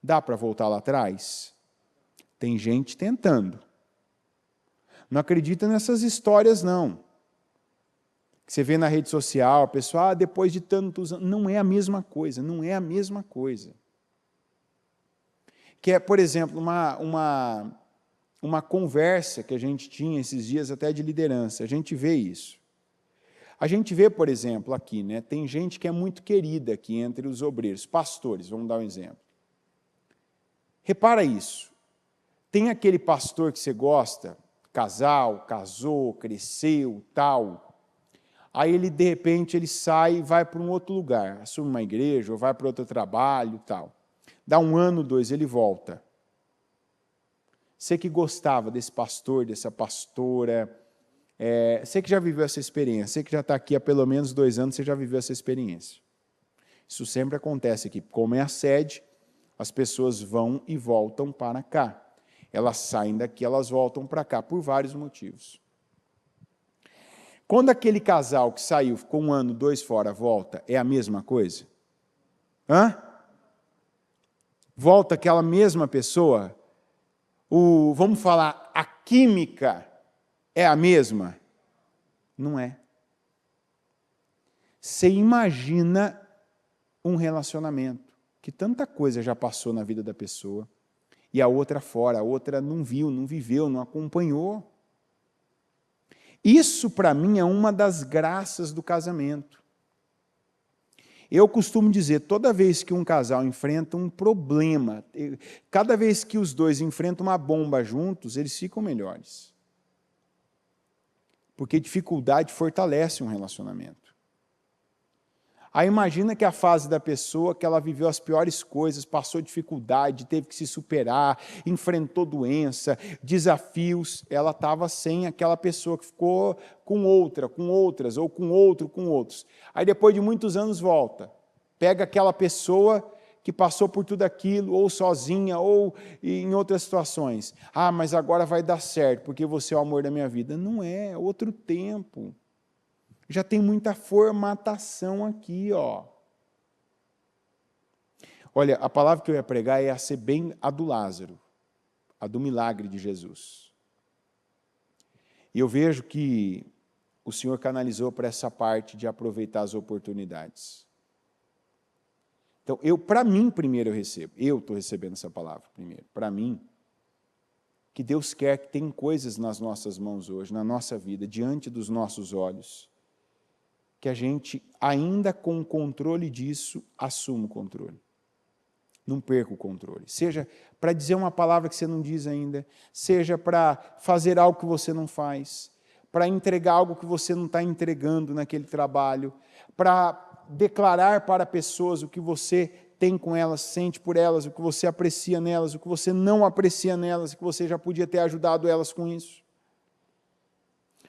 Dá para voltar lá atrás? Tem gente tentando. Não acredita nessas histórias, não. Que você vê na rede social, a pessoa, depois de tantos anos, não é a mesma coisa, não é a mesma coisa. Que é, por exemplo, uma conversa que a gente tinha esses dias até de liderança, a gente vê isso. A gente vê, por exemplo, aqui, né, tem gente que é muito querida aqui entre os obreiros, pastores, vamos dar um exemplo. Repara isso, tem aquele pastor que você gosta, casal, casou, cresceu, tal, aí ele, de repente, ele sai e vai para um outro lugar, assume uma igreja, ou vai para outro trabalho, tal. Dá 1 ano, 2, ele volta. Você que gostava desse pastor, dessa pastora, você que já viveu essa experiência, você que já está aqui há pelo menos 2 anos, você já viveu essa experiência. Isso sempre acontece aqui. Como é a sede, as pessoas vão e voltam para cá. Elas saem daqui, elas voltam para cá, por vários motivos. Quando aquele casal que saiu, ficou 1 ano, 2 fora, volta, é a mesma coisa? Hã? Volta aquela mesma pessoa, vamos falar, a química é a mesma? Não é. Você imagina um relacionamento, que tanta coisa já passou na vida da pessoa, e a outra fora, a outra não viu, não viveu, não acompanhou. Isso, para mim, é uma das graças do casamento. Eu costumo dizer, toda vez que um casal enfrenta um problema, cada vez que os dois enfrentam uma bomba juntos, eles ficam melhores. Porque dificuldade fortalece um relacionamento. Aí imagina que a fase da pessoa, que ela viveu as piores coisas, passou dificuldade, teve que se superar, enfrentou doença, desafios, ela estava sem aquela pessoa que ficou com outra, com outras, ou com outro, com outros. Aí depois de muitos anos volta, pega aquela pessoa que passou por tudo aquilo, ou sozinha, ou em outras situações. Mas agora vai dar certo, porque você é o amor da minha vida. Não é outro tempo. Já tem muita formatação aqui, ó. Olha, a palavra que eu ia pregar é a ser bem a do Lázaro, a do milagre de Jesus. E eu vejo que o Senhor canalizou para essa parte de aproveitar as oportunidades. Então, para mim, primeiro eu estou recebendo essa palavra primeiro, para mim, que Deus quer que tenha coisas nas nossas mãos hoje, na nossa vida, diante dos nossos olhos, que a gente, ainda com o controle disso, assuma o controle. Não perca o controle. Seja para dizer uma palavra que você não diz ainda, seja para fazer algo que você não faz, para entregar algo que você não está entregando naquele trabalho, para declarar para pessoas o que você tem com elas, sente por elas, o que você aprecia nelas, o que você não aprecia nelas, o que você já podia ter ajudado elas com isso.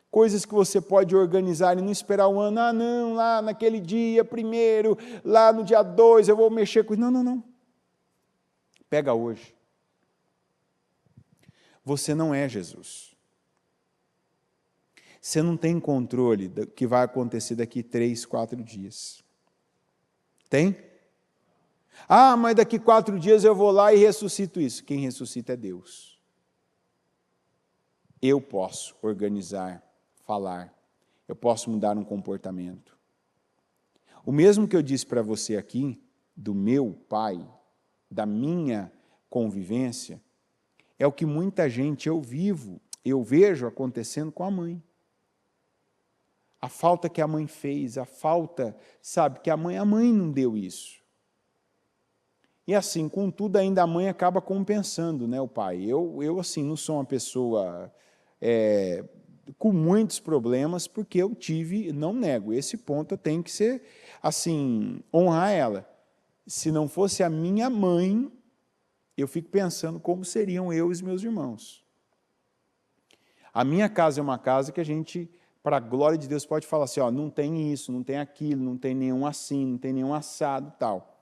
Coisas que você pode organizar e não esperar um ano, não, lá naquele dia primeiro, lá no dia 2 eu vou mexer com isso. Não, não, não. Pega hoje. Você não é Jesus. Você não tem controle do que vai acontecer daqui 3, 4 dias. Tem? Mas daqui 4 dias eu vou lá e ressuscito isso. Quem ressuscita é Deus. Eu posso organizar, falar, eu posso mudar um comportamento. O mesmo que eu disse para você aqui, do meu pai, da minha convivência, é o que muita gente eu vejo acontecendo com a mãe. A falta que a mãe fez, a falta, sabe, que a mãe não deu isso. E assim, contudo, ainda a mãe acaba compensando, né, o pai. Eu assim, não sou uma pessoa com muitos problemas, porque eu tive, não nego, esse ponto eu tenho que ser, assim, honrar ela. Se não fosse a minha mãe, eu fico pensando como seriam eu e os meus irmãos. A minha casa é uma casa que a gente, para a glória de Deus, pode falar assim, ó, não tem isso, não tem aquilo, não tem nenhum assim, não tem nenhum assado, tal.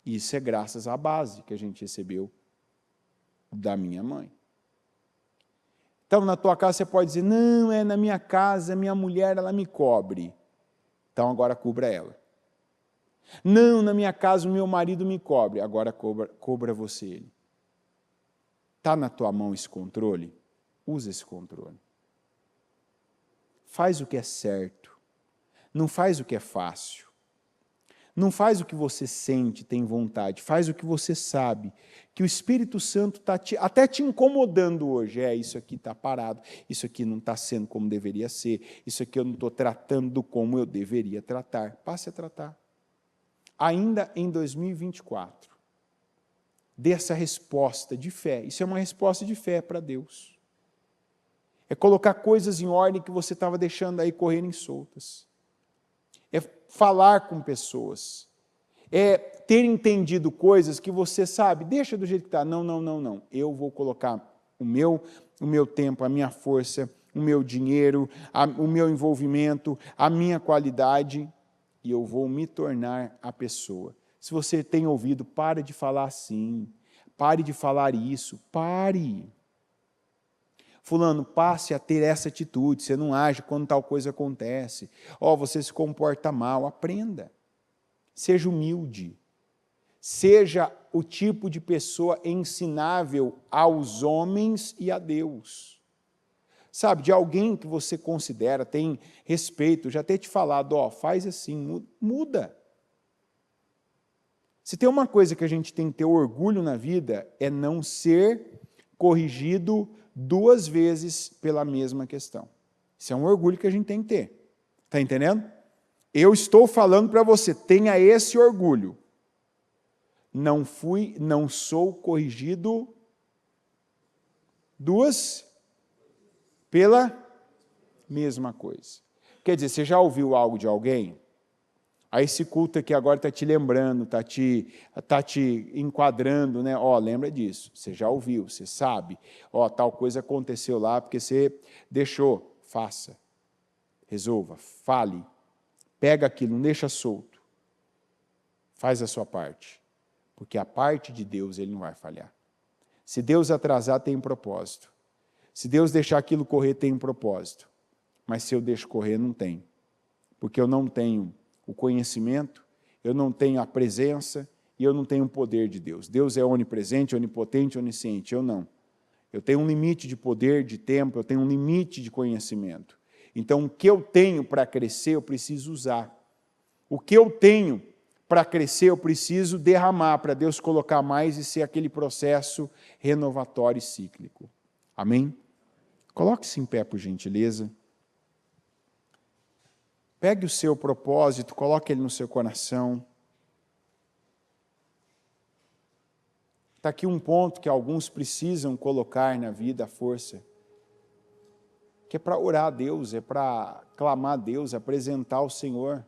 Isso é graças à base que a gente recebeu da minha mãe. Então, na tua casa você pode dizer, não, na minha casa, minha mulher, ela me cobre. Então, agora cubra ela. Não, na minha casa, o meu marido me cobre. Agora cobra você ele. Está na tua mão esse controle? Usa esse controle. Faz o que é certo. Não faz o que é fácil. Não faz o que você sente, tem vontade. Faz o que você sabe. Que o Espírito Santo está até te incomodando hoje. Isso aqui está parado. Isso aqui não está sendo como deveria ser. Isso aqui eu não estou tratando como eu deveria tratar. Passe a tratar. Ainda em 2024. Dê essa resposta de fé. Isso é uma resposta de fé para Deus. É colocar coisas em ordem que você estava deixando aí correrem soltas. É falar com pessoas. É ter entendido coisas que você sabe, deixa do jeito que está. Não. Eu vou colocar o meu tempo, a minha força, o meu dinheiro, o meu envolvimento, a minha qualidade, e eu vou me tornar a pessoa. Se você tem ouvido, pare de falar assim, pare de falar isso, pare. Fulano, passe a ter essa atitude, você não age quando tal coisa acontece. Você se comporta mal, aprenda. Seja humilde. Seja o tipo de pessoa ensinável aos homens e a Deus. Sabe, de alguém que você considera, tem respeito, já ter te falado, faz assim, muda. Se tem uma coisa que a gente tem que ter orgulho na vida, é não ser corrigido 2 vezes pela mesma questão. Isso é um orgulho que a gente tem que ter. Está entendendo? Eu estou falando para você, tenha esse orgulho. Não sou corrigido 2 pela mesma coisa. Quer dizer, você já ouviu algo de alguém? Aí esse culto aqui agora está te lembrando, está te enquadrando, né? Lembra disso, você já ouviu, você sabe. Tal coisa aconteceu lá porque você deixou. Faça, resolva, fale, pega aquilo, não deixa solto. Faz a sua parte, porque a parte de Deus ele não vai falhar. Se Deus atrasar, tem um propósito. Se Deus deixar aquilo correr, tem um propósito. Mas se eu deixo correr, não tem. Porque eu não tenho o conhecimento, eu não tenho a presença e eu não tenho o poder de Deus. Deus é onipresente, onipotente, onisciente, eu não. Eu tenho um limite de poder, de tempo, eu tenho um limite de conhecimento. Então, o que eu tenho para crescer, eu preciso usar. O que eu tenho para crescer, eu preciso derramar, para Deus colocar mais e ser aquele processo renovatório e cíclico. Amém? Coloque-se em pé, por gentileza. Pegue o seu propósito, coloque ele no seu coração. Está aqui um ponto que alguns precisam colocar na vida, a força, que é para orar a Deus, é para clamar a Deus, apresentar ao Senhor.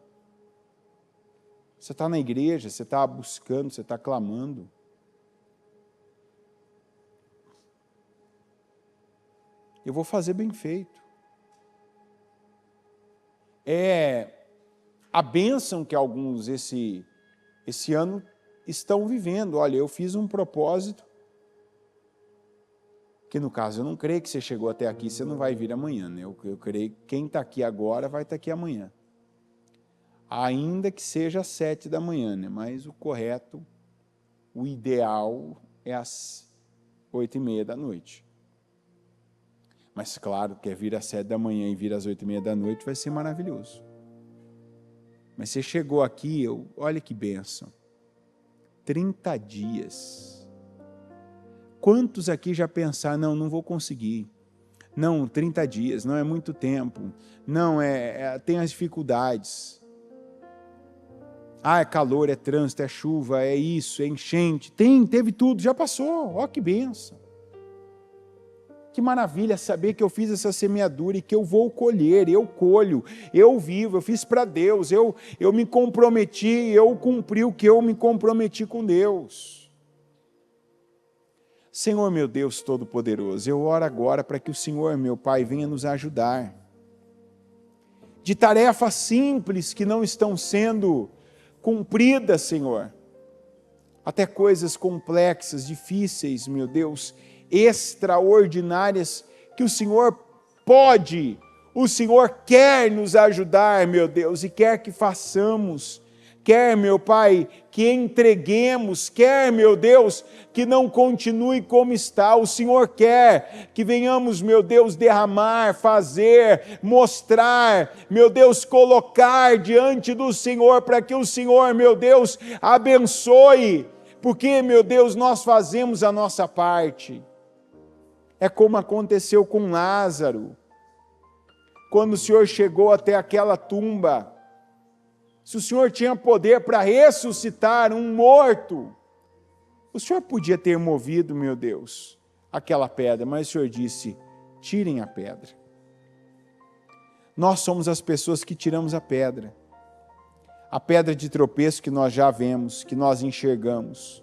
Você está na igreja, você está buscando, você está clamando. Eu vou fazer bem feito. É a bênção que alguns esse ano estão vivendo. Olha, eu fiz um propósito, que no caso eu não creio que você chegou até aqui, você não vai vir amanhã, né? Eu creio que quem está aqui agora vai estar aqui amanhã. Ainda que seja às 7 da manhã, né? Mas o correto, o ideal é às 8h30 da noite. Mas, claro, quer vir às 7 da manhã e vir às 8h30 da noite, vai ser maravilhoso. Mas você chegou aqui, olha que bênção. 30 dias. Quantos aqui já pensaram, não vou conseguir. Não, 30 dias, não é muito tempo. Não, tem as dificuldades. É calor, é trânsito, é chuva, é isso, é enchente. Teve tudo, já passou. Ó que bênção. Que maravilha saber que eu fiz essa semeadura e que eu vou colher, eu colho, eu vivo, eu fiz para Deus, eu me comprometi, eu cumpri o que eu me comprometi com Deus. Senhor meu Deus Todo-Poderoso, eu oro agora para que o Senhor, meu Pai, venha nos ajudar. De tarefas simples que não estão sendo cumpridas, Senhor, até coisas complexas, difíceis, meu Deus, extraordinárias, que o Senhor pode, o Senhor quer nos ajudar, meu Deus, e quer que façamos, quer, meu Pai, que entreguemos, quer, meu Deus, que não continue como está. O Senhor quer que venhamos, meu Deus, derramar, fazer, mostrar, meu Deus, colocar diante do Senhor, para que o Senhor, meu Deus, abençoe, porque, meu Deus, nós fazemos a nossa parte. É como aconteceu com Lázaro, quando o Senhor chegou até aquela tumba. Se o Senhor tinha poder para ressuscitar um morto, o Senhor podia ter movido, meu Deus, aquela pedra, mas o Senhor disse, tirem a pedra. Nós somos as pessoas que tiramos a pedra de tropeço que nós já vemos, que nós enxergamos.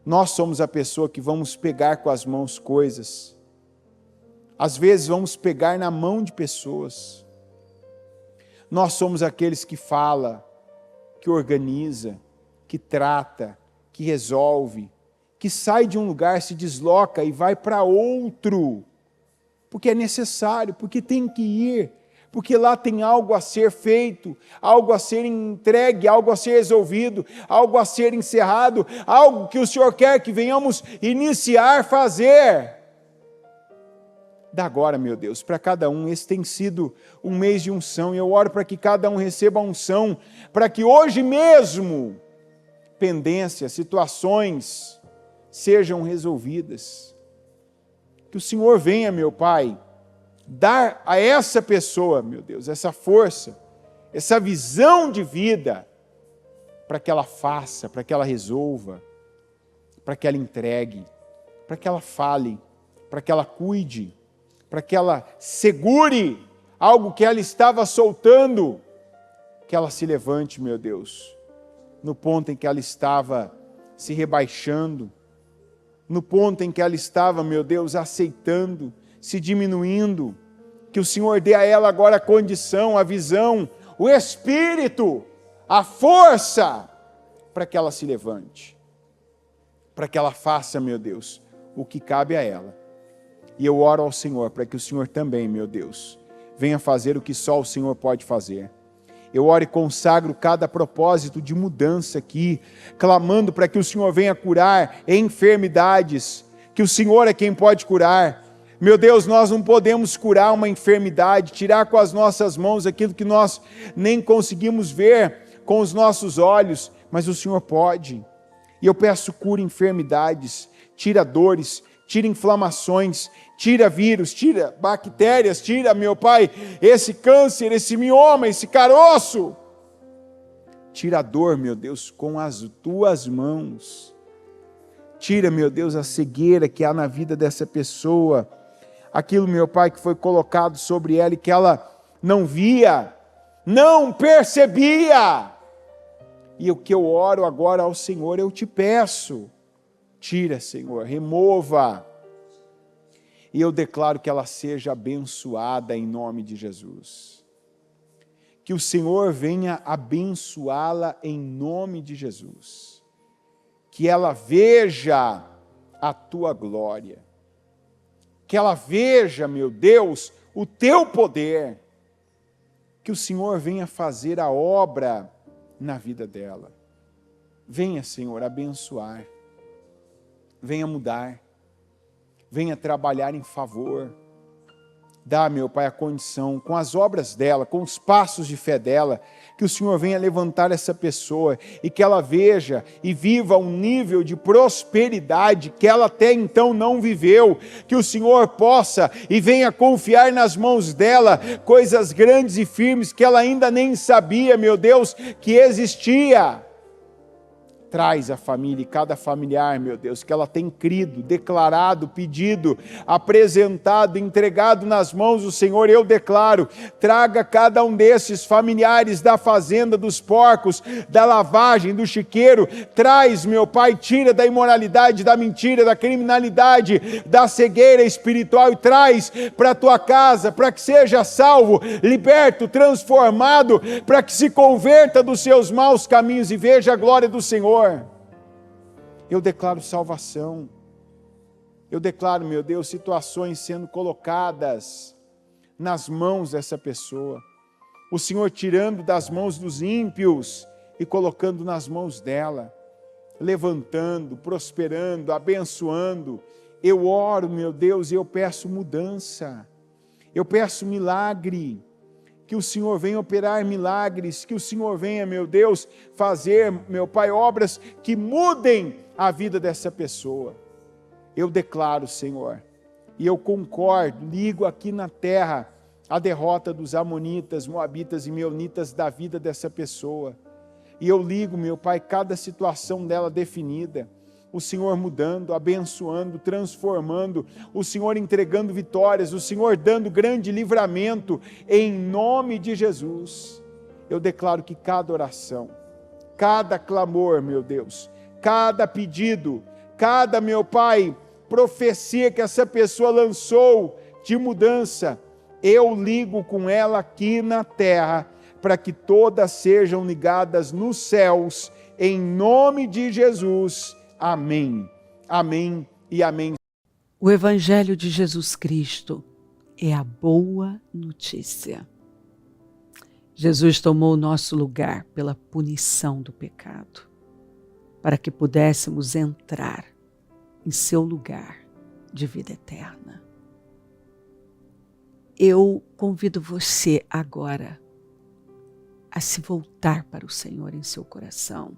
Nós somos a pessoa que vamos pegar com as mãos coisas. Às vezes vamos pegar na mão de pessoas. Nós somos aqueles que fala, que organiza, que trata, que resolve, que sai de um lugar, se desloca e vai para outro, porque é necessário, porque tem que ir, porque lá tem algo a ser feito, algo a ser entregue, algo a ser resolvido, algo a ser encerrado, algo que o Senhor quer que venhamos iniciar, fazer. Da agora, meu Deus, para cada um, esse tem sido um mês de unção, e eu oro para que cada um receba a unção, para que hoje mesmo, pendências, situações, sejam resolvidas. Que o Senhor venha, meu Pai, dar a essa pessoa, meu Deus, essa força, essa visão de vida, para que ela faça, para que ela resolva, para que ela entregue, para que ela fale, para que ela cuide, para que ela segure algo que ela estava soltando, que ela se levante, meu Deus, no ponto em que ela estava se rebaixando, no ponto em que ela estava, meu Deus, aceitando, se diminuindo, que o Senhor dê a ela agora a condição, a visão, o espírito, a força, para que ela se levante, para que ela faça, meu Deus, o que cabe a ela. E eu oro ao Senhor, para que o Senhor também, meu Deus, venha fazer o que só o Senhor pode fazer. Eu oro e consagro cada propósito de mudança aqui, clamando para que o Senhor venha curar enfermidades, que o Senhor é quem pode curar. Meu Deus, nós não podemos curar uma enfermidade, tirar com as nossas mãos aquilo que nós nem conseguimos ver com os nossos olhos, mas o Senhor pode. E eu peço cura enfermidades, tira dores, tira inflamações, tira vírus, tira bactérias, tira, meu Pai, esse câncer, esse mioma, esse caroço. Tira a dor, meu Deus, com as tuas mãos. Tira, meu Deus, a cegueira que há na vida dessa pessoa. Aquilo, meu Pai, que foi colocado sobre ela e que ela não via, não percebia. E o que eu oro agora ao Senhor, eu te peço, tira, Senhor, remova. E eu declaro que ela seja abençoada em nome de Jesus. Que o Senhor venha abençoá-la em nome de Jesus. Que ela veja a tua glória. Que ela veja, meu Deus, o teu poder. Que o Senhor venha fazer a obra na vida dela. Venha, Senhor, abençoar. Venha mudar. Venha trabalhar em favor. Dá, meu Pai, a condição, com as obras dela, com os passos de fé dela, que o Senhor venha levantar essa pessoa e que ela veja e viva um nível de prosperidade que ela até então não viveu, que o Senhor possa e venha confiar nas mãos dela coisas grandes e firmes que ela ainda nem sabia, meu Deus, que existia. Traz a família e cada familiar, meu Deus, que ela tem crido, declarado, pedido, apresentado, entregado nas mãos do Senhor. Eu declaro, traga cada um desses familiares da fazenda, dos porcos, da lavagem, do chiqueiro. Traz, meu Pai, tira da imoralidade, da mentira, da criminalidade, da cegueira espiritual e traz para a tua casa, para que seja salvo, liberto, transformado, para que se converta dos seus maus caminhos e veja a glória do Senhor. Eu declaro salvação. Eu declaro, meu Deus, situações sendo colocadas nas mãos dessa pessoa. O Senhor tirando das mãos dos ímpios e colocando nas mãos dela. Levantando, prosperando, abençoando. Eu oro, meu Deus, e eu peço mudança. Eu peço milagre. Que o Senhor venha operar milagres, que o Senhor venha, meu Deus, fazer, meu Pai, obras que mudem a vida dessa pessoa. Eu declaro, Senhor, e eu concordo, ligo aqui na terra a derrota dos amonitas, moabitas e meunitas da vida dessa pessoa. E eu ligo, meu Pai, cada situação dela definida. O Senhor mudando, abençoando, transformando, o Senhor entregando vitórias, o Senhor dando grande livramento, em nome de Jesus. Eu declaro que cada oração, cada clamor, meu Deus, cada pedido, cada, meu Pai, profecia que essa pessoa lançou de mudança, eu ligo com ela aqui na terra, para que todas sejam ligadas nos céus, em nome de Jesus. Amém, amém e amém. O Evangelho de Jesus Cristo é a boa notícia. Jesus tomou o nosso lugar pela punição do pecado, para que pudéssemos entrar em seu lugar de vida eterna. Eu convido você agora a se voltar para o Senhor em seu coração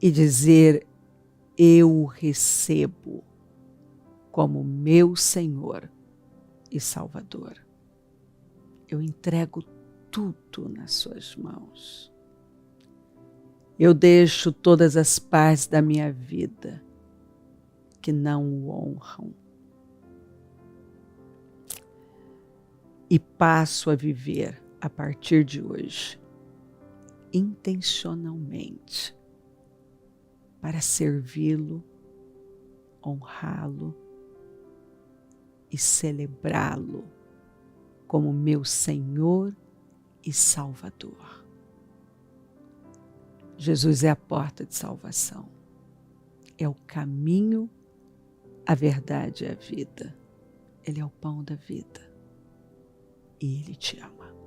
e dizer: eu o recebo como meu Senhor e Salvador. Eu entrego tudo nas suas mãos. Eu deixo todas as partes da minha vida que não o honram e passo a viver a partir de hoje intencionalmente para servi-lo, honrá-lo e celebrá-lo como meu Senhor e Salvador. Jesus é a porta de salvação, é o caminho, a verdade e a vida. Ele é o pão da vida e Ele te ama.